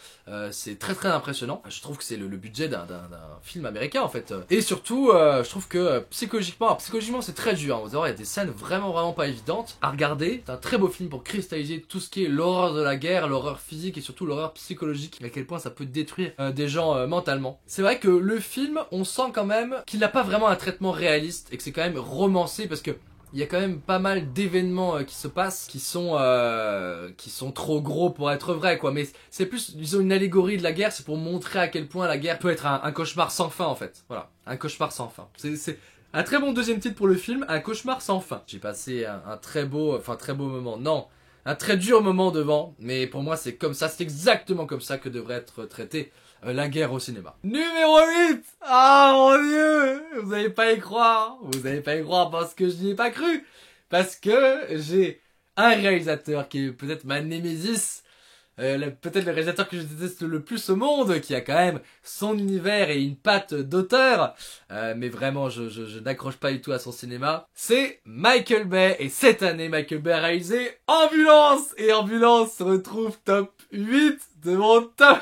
C'est très impressionnant. Je trouve que c'est le budget d'un film américain en fait. Et surtout, je trouve que psychologiquement c'est très dur. Vous allez voir, il y a des scènes vraiment pas évidentes à regarder. C'est un très beau film pour cristalliser tout ce qui est l'horreur de la guerre, l'horreur physique et surtout l'horreur psychologique. À quel point ça peut détruire des gens mentalement. C'est vrai que le film, on sent quand même qu'il n'a pas vraiment un traitement réaliste et que c'est quand même romancé parce que il y a quand même pas mal d'événements qui se passent qui sont trop gros pour être vrais quoi, mais c'est plus disons une allégorie de la guerre, c'est pour montrer à quel point la guerre peut être un cauchemar sans fin en fait. Voilà, un cauchemar sans fin. C'est un très bon deuxième titre pour le film, un cauchemar sans fin. J'ai passé un très beau moment. Non, un très dur moment devant, mais pour moi c'est comme ça, c'est exactement comme ça que devrait être traité la guerre au cinéma. Numéro 8. Ah mon dieu, vous n'allez pas y croire parce que je n'y ai pas cru, parce que j'ai un réalisateur qui est peut-être ma némésis, peut-être le réalisateur que je déteste le plus au monde, qui a quand même son univers et une patte d'auteur, mais vraiment je n'accroche pas du tout à son cinéma. C'est Michael Bay, et cette année Michael Bay a réalisé Ambulance, et Ambulance se retrouve top 8 de mon top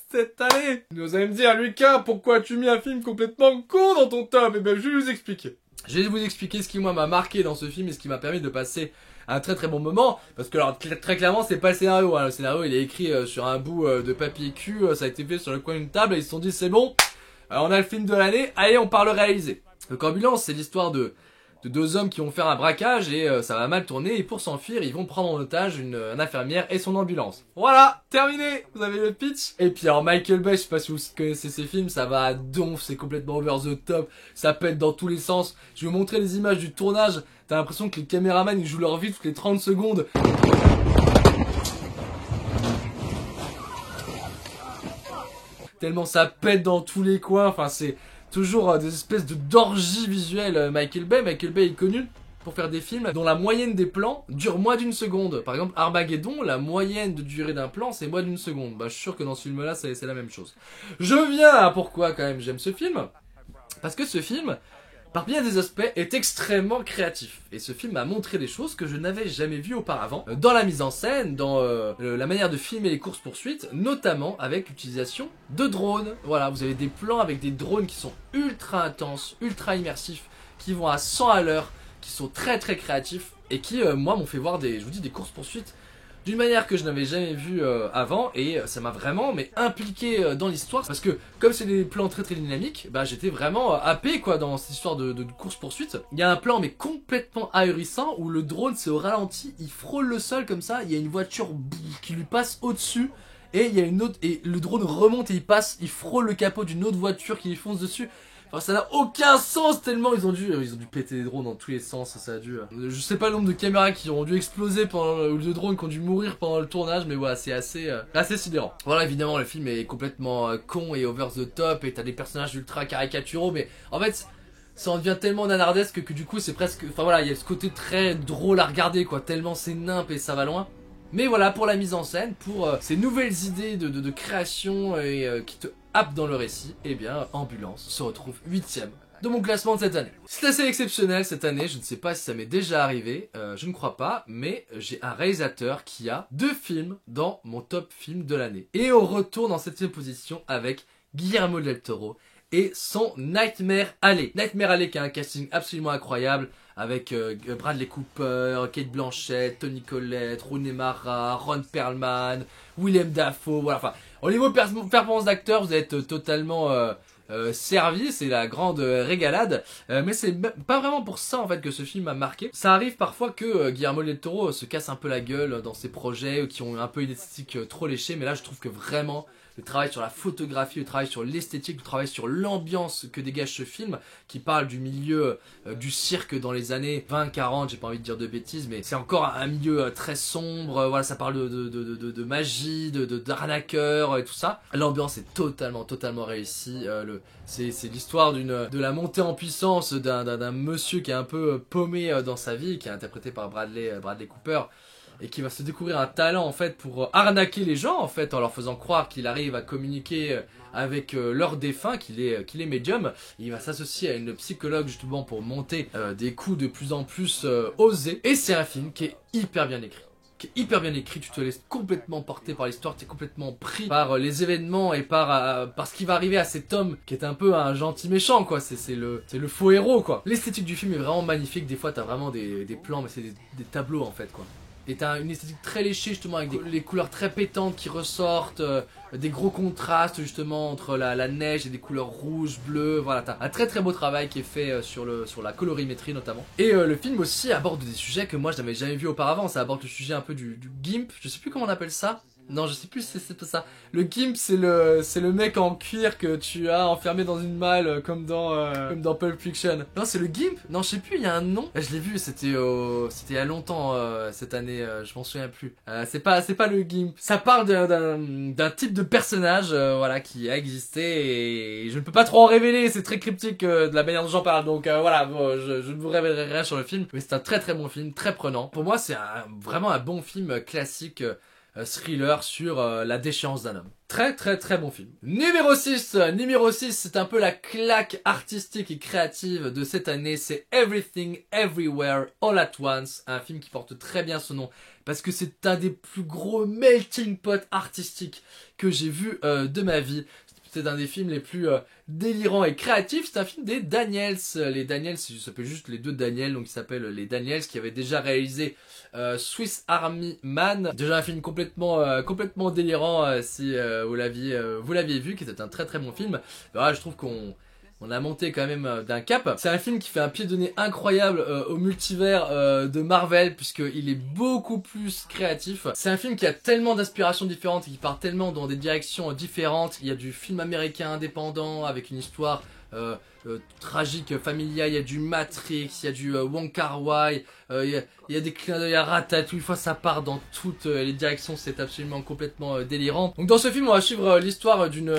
cette année. Vous allez me dire, Lucas, pourquoi tu mis un film complètement con dans ton top? Eh ben je vais vous expliquer. Je vais vous expliquer ce qui moi m'a marqué dans ce film et ce qui m'a permis de passer un très bon moment, parce que alors très clairement c'est pas le scénario, hein. Le scénario il est écrit sur un bout de papier cul, ça a été fait sur le coin d'une table et ils se sont dit c'est bon, on a le film de l'année, allez on part le réaliser. Donc Ambulance, c'est l'histoire de deux hommes qui vont faire un braquage et ça va mal tourner et pour s'enfuir ils vont prendre en otage une infirmière et son ambulance. Voilà, terminé, vous avez le pitch. Et puis alors Michael Bay, je sais pas si vous connaissez ses films, ça va à donf, c'est complètement over the top, ça pète dans tous les sens. Je vais vous montrer les images du tournage, t'as l'impression que les caméramans ils jouent leur vie toutes les 30 secondes. Tellement ça pète dans tous les coins, enfin c'est toujours des espèces de d'orgie visuelle. Michael Bay est connu pour faire des films dont la moyenne des plans dure moins d'une seconde. Par exemple Armageddon, la moyenne de durée d'un plan c'est moins d'une seconde. Bah je suis sûr que dans ce film là c'est la même chose. Je viens à pourquoi quand même j'aime ce film. Parce que ce film, par bien des aspects, est extrêmement créatif. Et ce film m'a montré des choses que je n'avais jamais vues auparavant. Dans la mise en scène, dans la manière de filmer les courses-poursuites, notamment avec l'utilisation de drones. Voilà, vous avez des plans avec des drones qui sont ultra intenses, ultra immersifs, qui vont à 100 à l'heure, qui sont très très créatifs, et qui, moi, m'ont fait voir des courses-poursuites d'une manière que je n'avais jamais vue avant, et ça m'a vraiment impliqué dans l'histoire, parce que comme c'est des plans très très dynamiques, bah j'étais vraiment happé quoi dans cette histoire de course poursuite. Il y a un plan mais complètement ahurissant où le drone c'est au ralenti, il frôle le sol comme ça, il y a une voiture qui lui passe au-dessus, et il y a une autre, et le drone remonte et il frôle le capot d'une autre voiture qui lui fonce dessus. Enfin, ça n'a aucun sens tellement ils ont dû péter les drones dans tous les sens, ça a dû... je sais pas le nombre de caméras qui ont dû exploser ou de drones qui ont dû mourir pendant le tournage, mais voilà, c'est assez sidérant. Voilà, évidemment, le film est complètement con et over the top, et t'as des personnages ultra caricaturaux, mais en fait, ça en devient tellement nanardesque que du coup, c'est presque... Enfin voilà, il y a ce côté très drôle à regarder, quoi, tellement c'est nimp et ça va loin. Mais voilà, pour la mise en scène, pour ces nouvelles idées de création et qui te happent dans le récit, eh bien, Ambulance se retrouve 8ème de mon classement de cette année. C'est assez exceptionnel cette année, je ne sais pas si ça m'est déjà arrivé, je ne crois pas, mais j'ai un réalisateur qui a 2 films dans mon top film de l'année. Et on retourne en 7ème position avec Guillermo del Toro et son Nightmare Alley. Nightmare Alley qui a un casting absolument incroyable, avec Bradley Cooper, Kate Blanchett, Toni Collette, Rooney Mara, Ron Perlman, Willem Dafoe, voilà, enfin, au niveau performance d'acteur, vous êtes totalement servi, c'est la grande régalade, mais c'est pas vraiment pour ça en fait que ce film m'a marqué. Ça arrive parfois que Guillermo del Toro se casse un peu la gueule dans ses projets qui ont un peu une esthétique trop léchée, mais là je trouve que vraiment le travail sur la photographie, le travail sur l'esthétique, le travail sur l'ambiance que dégage ce film, qui parle du milieu du cirque dans les années 20-40, j'ai pas envie de dire de bêtises, mais c'est encore un milieu très sombre, voilà, ça parle de magie, d'arnaqueurs et tout ça. L'ambiance est totalement réussie, c'est l'histoire de la montée en puissance d'un monsieur qui est un peu paumé dans sa vie, qui est interprété par Bradley Cooper, et qui va se découvrir un talent en fait pour arnaquer les gens en fait en leur faisant croire qu'il arrive à communiquer avec leur défunt, qu'il est médium. Et il va s'associer à une psychologue justement pour monter des coups de plus en plus osés. Et c'est un film qui est hyper bien écrit. Tu te laisses complètement porter par l'histoire, tu es complètement pris par les événements et par ce qui va arriver à cet homme qui est un peu un gentil méchant quoi, c'est le faux héros quoi. L'esthétique du film est vraiment magnifique, des fois t'as vraiment des plans mais c'est des tableaux en fait quoi. Et t'as une esthétique très léchée justement avec des couleurs très pétantes qui ressortent, des gros contrastes justement entre la neige et des couleurs rouges, bleues, voilà, t'as un très très beau travail qui est fait sur la colorimétrie notamment. Et le film aussi aborde des sujets que moi je n'avais jamais vu auparavant, ça aborde le sujet un peu du GIMP, je sais plus comment on appelle ça. Non, je sais plus si c'est ça. Le GIMP, c'est le mec en cuir que tu as enfermé dans une malle comme dans Pulp Fiction. Non, c'est le GIMP. Non, je sais plus, il y a un nom. Je l'ai vu, c'était il y a longtemps cette année, je m'en souviens plus. C'est pas le GIMP. Ça parle d'un type de personnage voilà qui a existé et je ne peux pas trop en révéler, c'est très cryptique de la manière dont j'en parle. Donc voilà, bon, je ne vous révélerai rien sur le film, mais c'est un très très bon film, très prenant. Pour moi, c'est vraiment un bon film classique thriller sur la déchéance d'un homme. Très très très bon film. Numéro 6, c'est un peu la claque artistique et créative de cette année, c'est Everything Everywhere All at Once, un film qui porte très bien son nom parce que c'est un des plus gros melting pot artistiques que j'ai vu de ma vie. C'est un des films les plus délirants et créatifs. C'est un film des Daniels. Les Daniels, ça s'appelle juste les 2 Daniels, donc ils s'appellent les Daniels, qui avaient déjà réalisé Swiss Army Man. Déjà un film complètement délirant si vous l'aviez vu, qui était un très très bon film. Alors là, je trouve qu'on on a monté quand même d'un cap. C'est un film qui fait un pied de nez incroyable au multivers de Marvel, puisqu'il est beaucoup plus créatif. C'est un film qui a tellement d'aspirations différentes et qui part tellement dans des directions différentes. Il y a du film américain indépendant avec une histoire tragique, familiale, il y a du Matrix, il y a du Wong Kar-wai, il y a des clins d'œil à Ratatouille. Une fois ça part dans toutes les directions, c'est absolument complètement délirant. Donc dans ce film on va suivre l'histoire d'une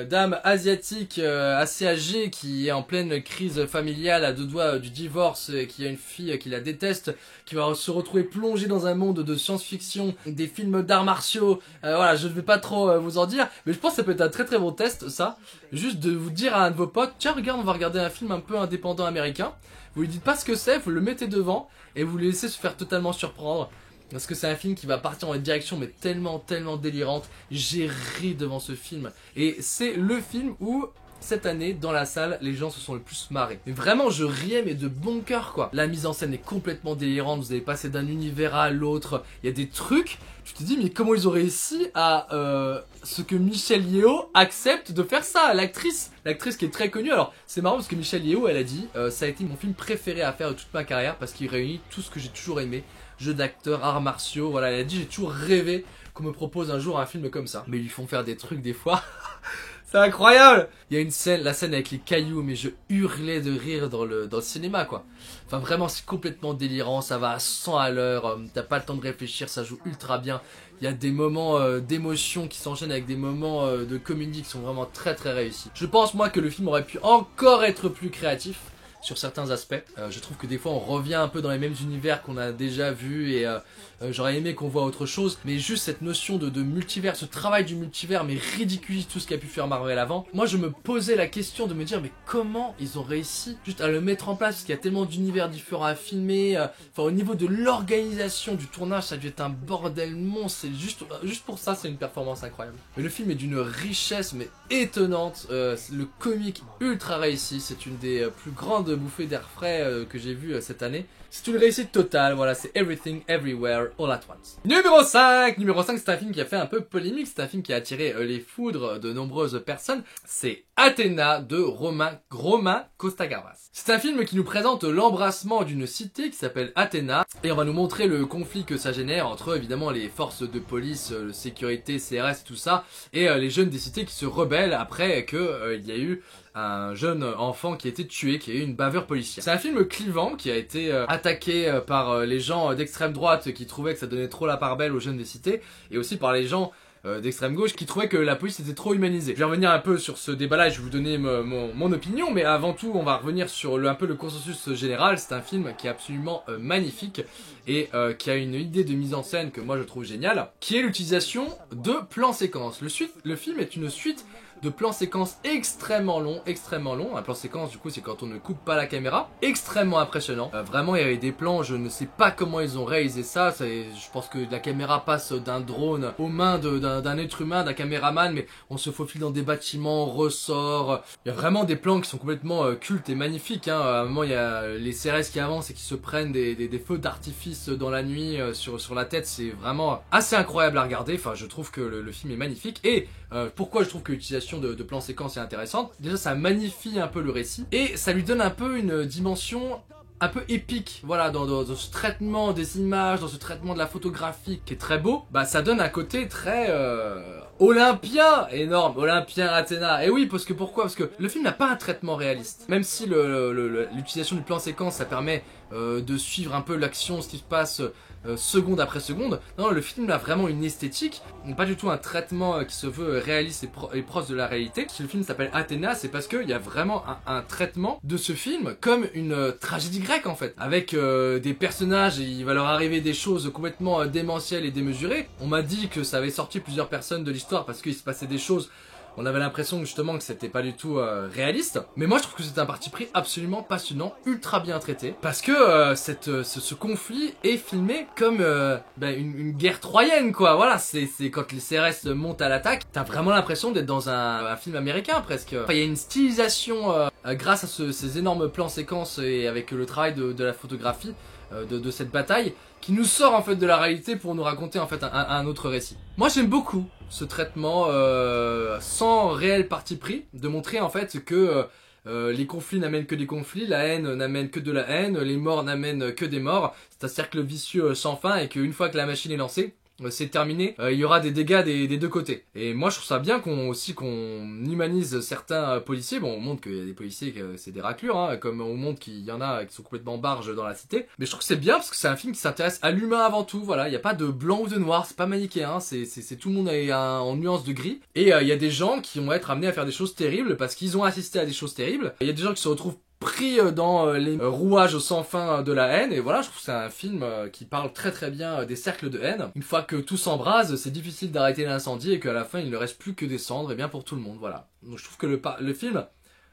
dame asiatique assez âgée qui est en pleine crise familiale, à deux doigts du divorce, qui a une fille qui la déteste, qui va se retrouver plongée dans un monde de science-fiction, des films d'arts martiaux. Voilà, je ne vais pas trop vous en dire, mais je pense que ça peut être un très très bon test, ça. Juste de vous dire à un de vos potes, tiens regarde, on va regarder un film un peu indépendant américain. Vous lui dites pas ce que c'est, vous le mettez devant et vous le laissez se faire totalement surprendre. Parce que c'est un film qui va partir dans une direction mais tellement délirante. J'ai ri devant ce film. Et c'est le film où, cette année, dans la salle, les gens se sont le plus marrés. Mais vraiment, je riais mais de bon cœur quoi. La mise en scène est complètement délirante, vous avez passé d'un univers à l'autre. Il y a des trucs, tu te dis mais comment ils ont réussi à ce que Michelle Yeoh accepte de faire ça, l'actrice qui est très connue. Alors c'est marrant parce que Michelle Yeoh elle a dit ça a été mon film préféré à faire de toute ma carrière parce qu'il réunit tout ce que j'ai toujours aimé, jeux d'acteurs, arts martiaux, voilà, elle a dit j'ai toujours rêvé qu'on me propose un jour un film comme ça. Mais ils lui font faire des trucs des fois. C'est incroyable. Il y a une scène, la scène avec les cailloux, mais je hurlais de rire dans le cinéma quoi. Enfin vraiment c'est complètement délirant, ça va à 100 à l'heure, t'as pas le temps de réfléchir, ça joue ultra bien. Il y a des moments d'émotion qui s'enchaînent avec des moments de comédie qui sont vraiment très réussis. Je pense moi que le film aurait pu encore être plus créatif sur certains aspects. Je trouve que des fois on revient un peu dans les mêmes univers qu'on a déjà vus et j'aurais aimé qu'on voit autre chose, mais juste cette notion de multivers, ce travail du multivers mais ridiculise tout ce qu'a pu faire Marvel avant. Moi je me posais la question de me dire mais comment ils ont réussi juste à le mettre en place, parce qu'il y a tellement d'univers différents à filmer, enfin au niveau de l'organisation du tournage ça a dû être un bordel monstre, c'est juste pour ça c'est une performance incroyable. Mais le film est d'une richesse mais étonnante, le comique ultra réussi, c'est une des plus grandes bouffées d'air frais que j'ai vu cette année. C'est une réussite totale, voilà, c'est Everything Everywhere All at Once. Numéro 5, c'est un film qui a fait un peu polémique, c'est un film qui a attiré les foudres de nombreuses personnes. C'est Athéna de Romain Costa-Gavras. C'est un film qui nous présente l'embrassement d'une cité qui s'appelle Athéna et on va nous montrer le conflit que ça génère entre évidemment les forces de police, sécurité, CRS et tout ça et les jeunes des cités qui se rebellent après que il y a eu un jeune enfant qui a été tué, qui a eu une bavure policière. C'est un film clivant qui a été attaqué par les gens d'extrême droite qui trouvaient que ça donnait trop la part belle aux jeunes des cités et aussi par les gens d'extrême gauche qui trouvaient que la police était trop humanisée. Je vais revenir un peu sur ce débat-là et je vais vous donner mon opinion, mais avant tout on va revenir sur un peu le consensus général. C'est un film qui est absolument magnifique et qui a une idée de mise en scène que moi je trouve géniale, qui est l'utilisation de plans séquences. Le film est une suite de plans séquences extrêmement longs. Un plan séquence du coup c'est quand on ne coupe pas la caméra, extrêmement impressionnant. Vraiment il y avait des plans, je ne sais pas comment ils ont réalisé ça, je pense que la caméra passe d'un drone aux mains d'un être humain, d'un caméraman, mais on se faufile dans des bâtiments, on ressort. Il y a vraiment des plans qui sont complètement cultes et magnifiques, hein. À un moment il y a les CRS qui avancent et qui se prennent des feux d'artifice dans la nuit sur la tête, c'est vraiment assez incroyable à regarder. Enfin je trouve que le film est magnifique et pourquoi je trouve que l'utilisation de plans séquences est intéressante. Déjà ça magnifie un peu le récit et ça lui donne un peu une dimension un peu épique, voilà, dans ce traitement des images, dans ce traitement de la photographie qui est très beau. Bah ça donne un côté très olympien, énorme, olympien Athéna. Et oui, pourquoi? Parce que le film n'a pas un traitement réaliste. Même si l'utilisation du plan séquence ça permet de suivre un peu l'action, ce qui se passe seconde après seconde. Non, le film a vraiment une esthétique, pas du tout un traitement qui se veut réaliste et proche de la réalité. Si le film s'appelle Athéna, c'est parce qu'il y a vraiment un traitement de ce film comme une tragédie grecque en fait, avec des personnages et il va leur arriver des choses complètement démentielles et démesurées. On m'a dit que ça avait sorti plusieurs personnes de l'histoire parce qu'il se passait des choses. On avait l'impression justement que c'était pas du tout réaliste. Mais moi je trouve que c'est un parti pris absolument passionnant, ultra bien traité. Parce que ce conflit est filmé comme une guerre troyenne quoi. Voilà, c'est quand les CRS montent à l'attaque, t'as vraiment l'impression d'être dans un film américain presque. Enfin, il y a une stylisation grâce à ces énormes plans séquences et avec le travail de la photographie de cette bataille qui nous sort en fait de la réalité pour nous raconter en fait un autre récit. Moi j'aime beaucoup ce traitement sans réel parti pris, de montrer en fait que Les conflits n'amènent que des conflits, la haine n'amène que de la haine, les morts n'amènent que des morts. C'est un cercle vicieux sans fin et qu'une fois que la machine est lancée, c'est terminé, il y aura des dégâts des deux côtés. Et moi je trouve ça bien qu'on humanise certains policiers. Bon, on montre qu'il y a des policiers que c'est des raclures, hein, comme on montre qu'il y en a qui sont complètement barges dans la cité. Mais je trouve que c'est bien parce que c'est un film qui s'intéresse à l'humain avant tout. Voilà, il n'y a pas de blanc ou de noir, c'est pas manichéen, c'est tout le monde est en nuance de gris. Et il y a des gens qui vont être amenés à faire des choses terribles parce qu'ils ont assisté à des choses terribles. Il y a des gens qui se retrouvent pris dans les rouages sans fin de la haine, et voilà, je trouve que c'est un film qui parle très très bien des cercles de haine. Une fois que tout s'embrase, c'est difficile d'arrêter l'incendie et qu'à la fin il ne reste plus que des cendres, et bien pour tout le monde, voilà. Donc je trouve que le film,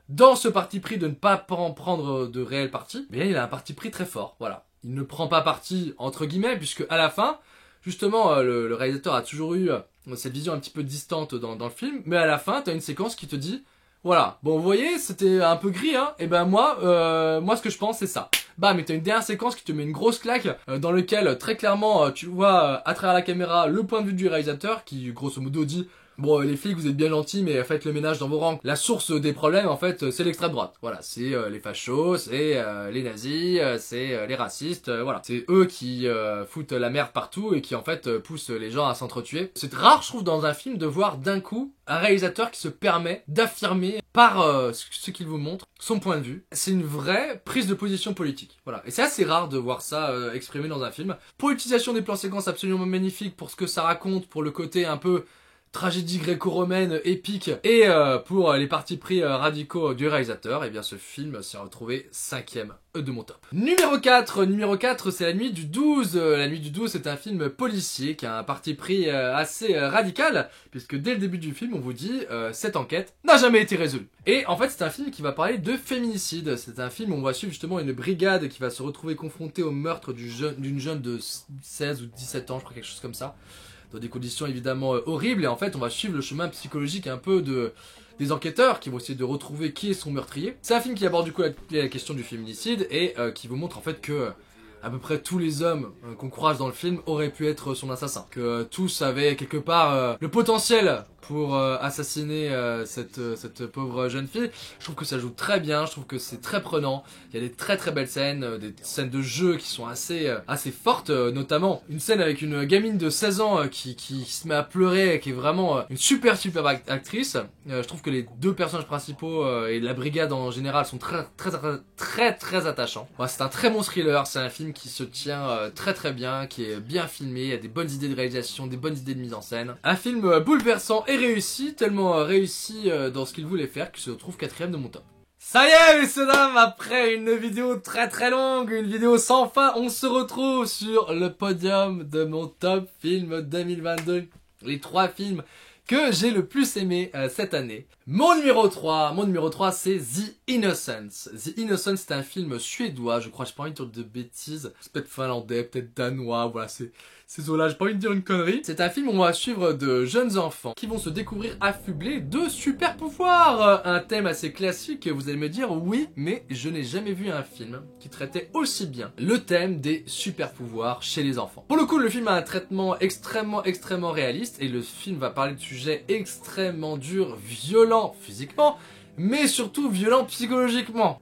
dans ce parti pris de ne pas prendre de réel parti, mais il a un parti pris très fort, voilà. Il ne prend pas parti entre guillemets, puisque à la fin, justement, le réalisateur a toujours eu cette vision un petit peu distante dans le film, mais à la fin, t'as une séquence qui te dit: voilà, bon vous voyez, c'était un peu gris, hein, et ben moi ce que je pense c'est ça. Bam, mais t'as une dernière séquence qui te met une grosse claque, dans lequel très clairement tu vois à travers la caméra le point de vue du réalisateur qui grosso modo dit: bon les flics vous êtes bien gentils mais faites le ménage dans vos rangs. La source des problèmes en fait c'est l'extrême droite. Voilà, c'est les fachos, c'est les nazis, c'est les racistes, voilà. C'est eux qui foutent la merde partout et qui en fait poussent les gens à s'entretuer. C'est rare je trouve dans un film de voir d'un coup un réalisateur qui se permet d'affirmer par ce qu'il vous montre son point de vue. C'est une vraie prise de position politique. Voilà. Et c'est assez rare de voir ça exprimé dans un film. Pour l'utilisation des plans séquences absolument magnifiques, pour ce que ça raconte, pour le côté un peu tragédie gréco-romaine épique et pour les partis pris radicaux du réalisateur, et bien ce film s'est retrouvé 5e de mon top. Numéro 4, c'est La Nuit du 12. La Nuit du 12, c'est un film policier qui a un parti pris assez radical, puisque dès le début du film, on vous dit cette enquête n'a jamais été résolue. Et en fait, c'est un film qui va parler de féminicide. C'est un film où on va suivre justement une brigade qui va se retrouver confrontée au meurtre d'une jeune de 16 ou 17 ans, je crois, quelque chose comme ça, dans des conditions évidemment horribles, et en fait on va suivre le chemin psychologique un peu des enquêteurs qui vont essayer de retrouver qui est son meurtrier. C'est un film qui aborde du coup la question du féminicide et qui vous montre en fait que à peu près tous les hommes qu'on croise dans le film auraient pu être son assassin. Que tous avaient quelque part le potentiel pour assassiner cette pauvre jeune fille. Je trouve que ça joue très bien, je trouve que c'est très prenant. Il y a des très très belles scènes, des scènes de jeu qui sont assez fortes, notamment une scène avec une gamine de 16 ans qui se met à pleurer, qui est vraiment une super actrice. Je trouve que les deux personnages principaux et la brigade en général sont très attachants. Voilà, c'est un très bon thriller, c'est un film qui se tient très très bien, qui est bien filmé, il y a des bonnes idées de réalisation, des bonnes idées de mise en scène. Un film bouleversant et réussi, tellement réussi dans ce qu'il voulait faire, qu'il se retrouve 4e de mon top. Ça y est, messieurs dames, après une vidéo très très longue, une vidéo sans fin, on se retrouve sur le podium de mon top film 2022. Les 3 films que j'ai le plus aimé cette année. Mon numéro 3, c'est The Innocents. The Innocents, c'est un film suédois, je crois, j'ai pas envie de dire de bêtises. C'est peut-être finlandais, peut-être danois, voilà, ces eaux-là, j'ai pas envie de dire une connerie. C'est un film où on va suivre de jeunes enfants qui vont se découvrir affublés de super pouvoirs. Un thème assez classique, vous allez me dire, oui, mais je n'ai jamais vu un film qui traitait aussi bien le thème des super pouvoirs chez les enfants. Pour le coup, le film a un traitement extrêmement réaliste et le film va parler de sujets extrêmement durs, violents physiquement, mais surtout violent psychologiquement.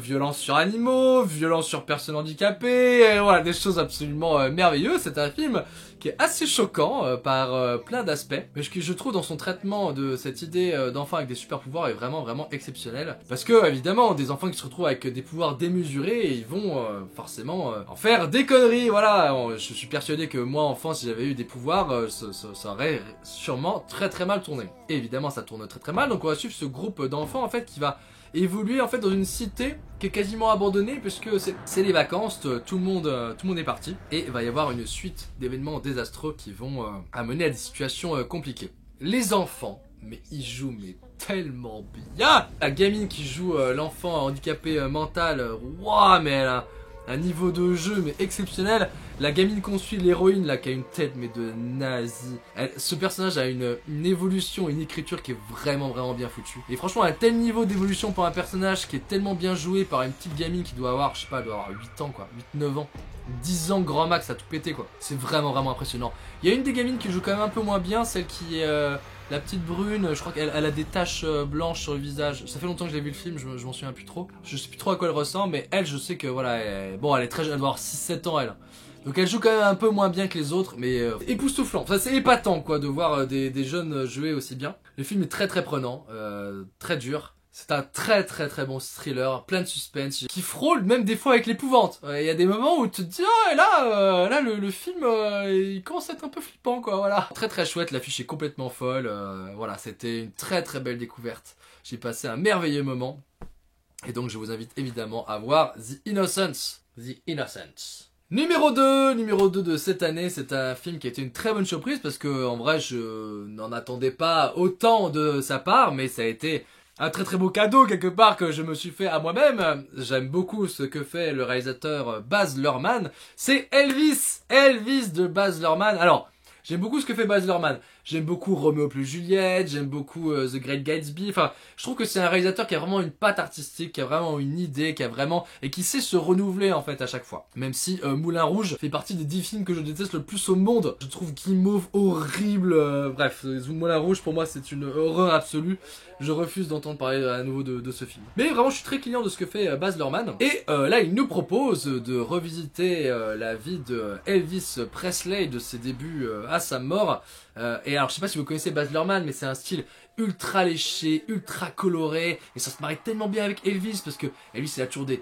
Violence sur animaux, violence sur personnes handicapées, voilà, des choses absolument merveilleuses. C'est un film qui est assez choquant par plein d'aspects, mais ce que je trouve dans son traitement de cette idée d'enfant avec des super pouvoirs est vraiment exceptionnel. Parce que évidemment, des enfants qui se retrouvent avec des pouvoirs démesurés, ils vont forcément en faire des conneries. Voilà, je suis persuadé que moi enfant, si j'avais eu des pouvoirs, ça aurait sûrement très mal tourné. Et évidemment, ça tourne très mal. Donc on va suivre ce groupe d'enfants en fait qui va évoluer en fait dans une cité qui est quasiment abandonnée puisque c'est les vacances, tout le monde est parti et il va y avoir une suite d'événements désastreux qui vont amener à des situations compliquées. Les enfants, mais ils jouent tellement bien. La gamine qui joue l'enfant handicapé mental, waouh, mais elle a un niveau de jeu mais exceptionnel. La gamine qu'on suit, l'héroïne là qui a une tête mais de nazi. Ce personnage a une évolution, une écriture qui est vraiment bien foutue. Et franchement un tel niveau d'évolution pour un personnage qui est tellement bien joué par une petite gamine qui doit avoir, je sais pas, doit avoir 8 ans quoi, 8-9 ans. 10 ans grand max à tout péter quoi. C'est vraiment impressionnant. Il y a une des gamines qui joue quand même un peu moins bien, celle qui est La petite brune, je crois qu'elle a des taches blanches sur le visage. Ça fait longtemps que j'ai vu le film, je m'en souviens plus trop. Je sais plus trop à quoi elle ressemble, mais elle, je sais que voilà, elle est très jeune, elle doit avoir 6-7 ans elle. Donc elle joue quand même un peu moins bien que les autres, mais époustouflant. Enfin, c'est épatant quoi de voir des jeunes jouer aussi bien. Le film est très très prenant, très dur. C'est un très très très bon thriller, plein de suspense, qui frôle même des fois avec l'épouvante. Il y a des moments où tu te dis ah et là le film il commence à être un peu flippant quoi, voilà. Très très chouette, l'affiche est complètement folle, voilà, c'était une très très belle découverte. J'ai passé un merveilleux moment. Et donc je vous invite évidemment à voir The Innocents. The Innocents. Numéro 2 de cette année, c'est un film qui a été une très bonne surprise parce que en vrai je n'en attendais pas autant de sa part, mais ça a été un très très beau cadeau quelque part que je me suis fait à moi-même. J'aime beaucoup ce que fait le réalisateur Baz Luhrmann. C'est Elvis de Baz Luhrmann. Alors, j'aime beaucoup ce que fait Baz Luhrmann. J'aime beaucoup Roméo plus Juliette, j'aime beaucoup The Great Gatsby. Enfin, je trouve que c'est un réalisateur qui a vraiment une patte artistique, qui a vraiment une idée, et qui sait se renouveler en fait à chaque fois. Même si Moulin Rouge fait partie des 10 films que je déteste le plus au monde. Je trouve Guimauve horrible. Bref, Moulin Rouge pour moi c'est une horreur absolue. Je refuse d'entendre parler à nouveau de ce film. Mais vraiment, je suis très client de ce que fait Baz Luhrmann. Et là, il nous propose de revisiter la vie de Elvis Presley, de ses débuts à sa mort. Et alors, je sais pas si vous connaissez Baz Luhrmann, mais c'est un style ultra léché, ultra coloré, et ça se marie tellement bien avec Elvis, parce que Elvis il a toujours des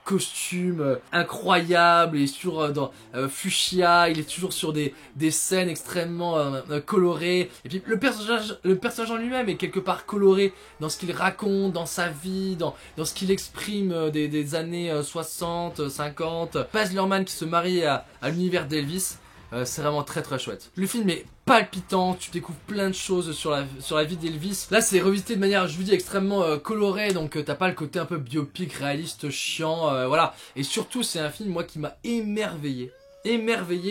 costumes incroyables, il est toujours dans fuchsia, il est toujours sur des scènes extrêmement colorées, et puis le personnage en lui-même est quelque part coloré dans ce qu'il raconte, dans sa vie, dans ce qu'il exprime des années 60, 50. Baz Luhrmann qui se marie à l'univers d'Elvis. C'est vraiment très très chouette. Le film est palpitant, tu découvres plein de choses sur la vie d'Elvis. Là c'est revisité de manière, je vous dis, extrêmement colorée, donc t'as pas le côté un peu biopic, réaliste, chiant, voilà. Et surtout c'est un film moi qui m'a émerveillé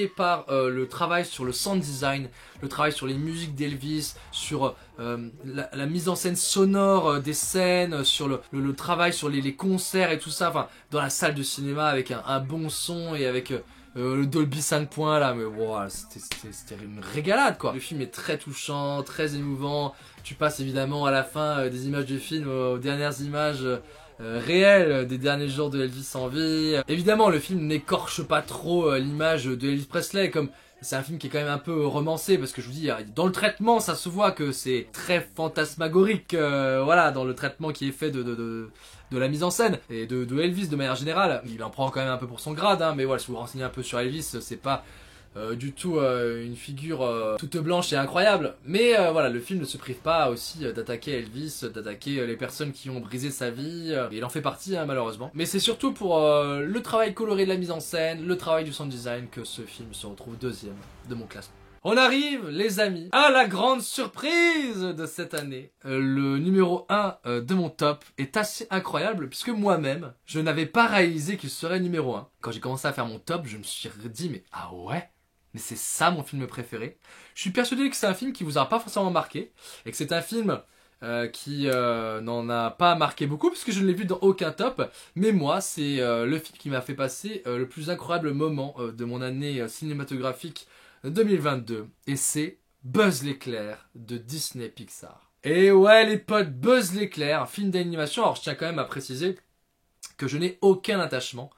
par le travail sur le sound design, le travail sur les musiques d'Elvis, sur la mise en scène sonore des scènes, sur le travail sur les concerts et tout ça, enfin dans la salle de cinéma avec un bon son et avec le Dolby 5 points là, mais wow, c'était une régalade quoi. Le film est très touchant, très émouvant. Tu passes évidemment à la fin des images du film aux dernières images réelles des derniers jours de Elvis en vie. Évidemment, le film n'écorche pas trop l'image de Elvis Presley, comme c'est un film qui est quand même un peu romancé, parce que je vous dis, dans le traitement, ça se voit que c'est très fantasmagorique, voilà, dans le traitement qui est fait de la mise en scène, et de Elvis de manière générale. Il en prend quand même un peu pour son grade, hein, mais voilà, si vous vous renseignez un peu sur Elvis, c'est pas du tout une figure toute blanche et incroyable, mais voilà, le film ne se prive pas aussi d'attaquer Elvis, d'attaquer les personnes qui ont brisé sa vie, et il en fait partie hein, malheureusement, mais c'est surtout pour le travail coloré de la mise en scène, le travail du sound design que ce film se retrouve deuxième de mon classement. On arrive, les amis, à la grande surprise de cette année. Le numéro 1 de mon top est assez incroyable, puisque moi-même, je n'avais pas réalisé qu'il serait numéro 1. Quand j'ai commencé à faire mon top, je me suis dit, mais ah ouais, mais c'est ça mon film préféré. Je suis persuadé que c'est un film qui vous aura pas forcément marqué, et que c'est un film qui n'en a pas marqué beaucoup, puisque je ne l'ai vu dans aucun top. Mais moi, c'est le film qui m'a fait passer le plus incroyable moment de mon année cinématographique 2022, et c'est Buzz l'éclair de Disney Pixar. Et ouais les potes, Buzz l'éclair, film d'animation. Alors je tiens quand même à préciser que je n'ai aucun attachement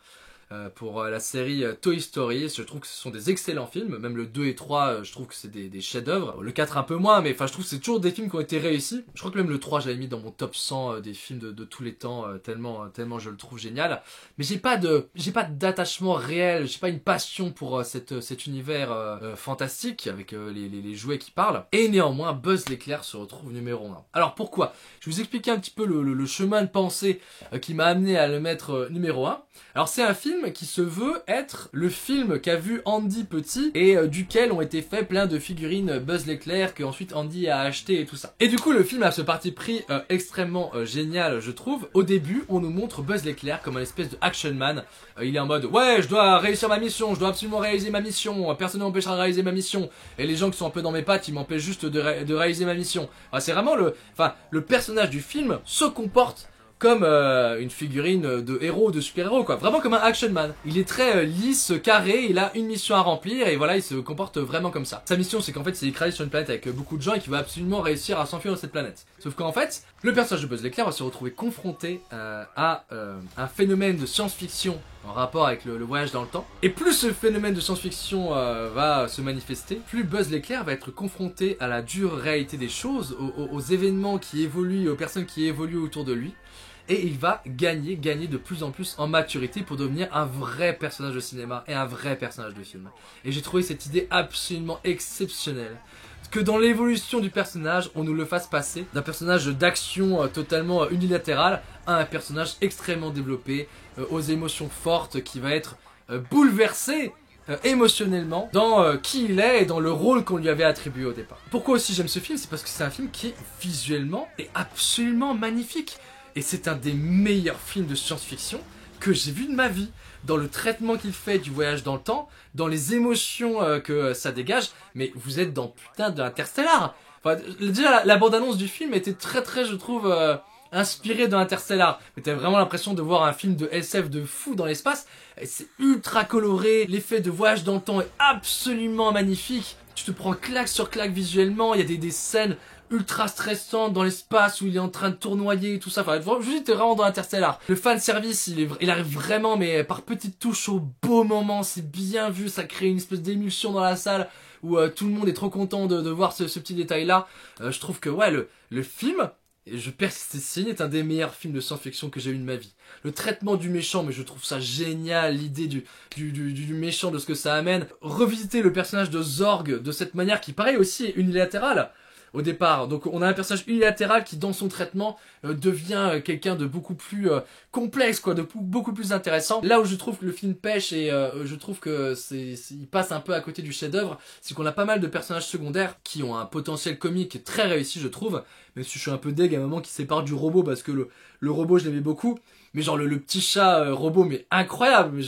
pour la série Toy Story. Je trouve que ce sont des excellents films, même le 2 et 3 je trouve que c'est des chefs-d'œuvre. Le 4 un peu moins, mais enfin je trouve que c'est toujours des films qui ont été réussis. Je crois que même le 3 j'avais mis dans mon top 100 des films de tous les temps, tellement je le trouve génial. Mais j'ai pas d'attachement réel, j'ai pas une passion pour cet univers fantastique avec les jouets qui parlent. Et néanmoins Buzz l'éclair se retrouve numéro 1. Alors pourquoi? Je vais vous expliquer un petit peu le chemin de pensée qui m'a amené à le mettre numéro 1. Alors c'est un film qui se veut être le film qu'a vu Andy petit et duquel ont été faits plein de figurines Buzz l'éclair que ensuite Andy a acheté et tout ça. Et du coup le film a ce parti pris extrêmement génial je trouve. Au début on nous montre Buzz l'éclair comme un espèce de action man. Il est en mode ouais je dois réussir ma mission, je dois absolument réaliser ma mission, personne ne m'empêchera de réaliser ma mission. Et les gens qui sont un peu dans mes pattes ils m'empêchent juste de réaliser ma mission. C'est vraiment le personnage du film se comporte comme une figurine de héros, de super-héros quoi, vraiment comme un action man. Il est très lisse, carré, il a une mission à remplir et voilà, il se comporte vraiment comme ça. Sa mission c'est qu'en fait il est écrasé sur une planète avec beaucoup de gens et qu'il va absolument réussir à s'enfuir de cette planète. Sauf qu'en fait, le personnage de Buzz l'éclair va se retrouver confronté à un phénomène de science-fiction en rapport avec le voyage dans le temps. Et plus ce phénomène de science-fiction va se manifester, plus Buzz l'éclair va être confronté à la dure réalité des choses, aux événements qui évoluent, aux personnes qui évoluent autour de lui. Et il va gagner de plus en plus en maturité pour devenir un vrai personnage de cinéma et un vrai personnage de film. Et j'ai trouvé cette idée absolument exceptionnelle. Que dans l'évolution du personnage, on nous le fasse passer d'un personnage d'action totalement unilatéral à un personnage extrêmement développé, aux émotions fortes, qui va être bouleversé émotionnellement dans qui il est et dans le rôle qu'on lui avait attribué au départ. Pourquoi aussi j'aime ce film? C'est parce que c'est un film qui visuellement est absolument magnifique. Et c'est un des meilleurs films de science-fiction que j'ai vu de ma vie. Dans le traitement qu'il fait du voyage dans le temps, dans les émotions que ça dégage, mais vous êtes dans putain de Interstellar. Enfin, déjà la bande-annonce du film était très je trouve inspirée de Interstellar. T'as vraiment l'impression de voir un film de SF de fou dans l'espace. C'est ultra coloré, l'effet de voyage dans le temps est absolument magnifique. Tu te prends claque sur claque visuellement, il y a des scènes ultra stressante dans l'espace où il est en train de tournoyer et tout ça. Enfin, je vous dis, t'es vraiment dans Interstellar. Le fan service, il arrive vraiment, mais par petites touches au beau moment. C'est bien vu, ça crée une espèce d'émulsion dans la salle où tout le monde est trop content de voir ce petit détail-là. Je trouve que ouais, le film, et je persiste ici, est un des meilleurs films de science-fiction que j'ai eu de ma vie. Le traitement du méchant, mais je trouve ça génial, l'idée du méchant, de ce que ça amène. Revisiter le personnage de Zorg de cette manière qui, pareil, aussi est unilatérale. Au départ, donc on a un personnage unilatéral qui dans son traitement devient quelqu'un de beaucoup plus complexe quoi, de beaucoup plus intéressant. Là où je trouve que le film pêche et je trouve que il passe un peu à côté du chef-d'œuvre, c'est qu'on a pas mal de personnages secondaires qui ont un potentiel comique très réussi je trouve, même si je suis un peu deg à un moment qui sépare du robot parce que le robot je l'aimais beaucoup, mais genre le petit chat robot mais incroyable, mais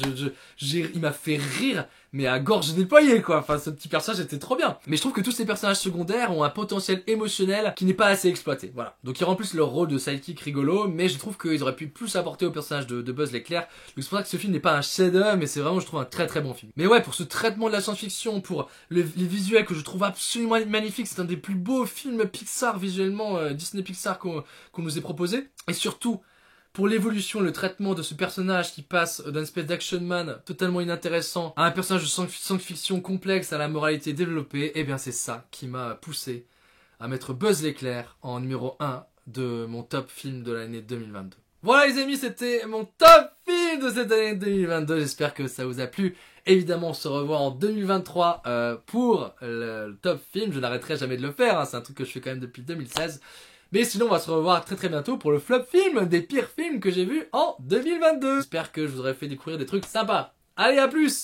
il m'a fait rire mais à gorge déployée quoi, enfin ce petit personnage était trop bien. Mais je trouve que tous ces personnages secondaires ont un potentiel émotionnel qui n'est pas assez exploité, voilà. Donc ils remplissent leur rôle de sidekick rigolo, mais je trouve qu'ils auraient pu plus apporter au personnage de Buzz l'éclair. Donc c'est pour ça que ce film n'est pas un chef-d'œuvre, mais c'est vraiment je trouve un très bon film. Mais ouais, pour ce traitement de la science-fiction, pour les visuels que je trouve absolument magnifiques, c'est un des plus beaux films Pixar visuellement, Disney Pixar qu'on nous ait proposé, et surtout pour l'évolution, le traitement de ce personnage qui passe d'un espèce d'action man totalement inintéressant à un personnage de science-fiction complexe à la moralité développée, et bien c'est ça qui m'a poussé à mettre Buzz l'éclair en numéro 1 de mon top film de l'année 2022. Voilà les amis, c'était mon top film de cette année 2022, j'espère que ça vous a plu. Évidemment, on se revoit en 2023 pour le top film, je n'arrêterai jamais de le faire, hein. C'est un truc que je fais quand même depuis 2016. Mais sinon, on va se revoir très bientôt pour le flop film des pires films que j'ai vus en 2022. J'espère que je vous aurai fait découvrir des trucs sympas. Allez, à plus!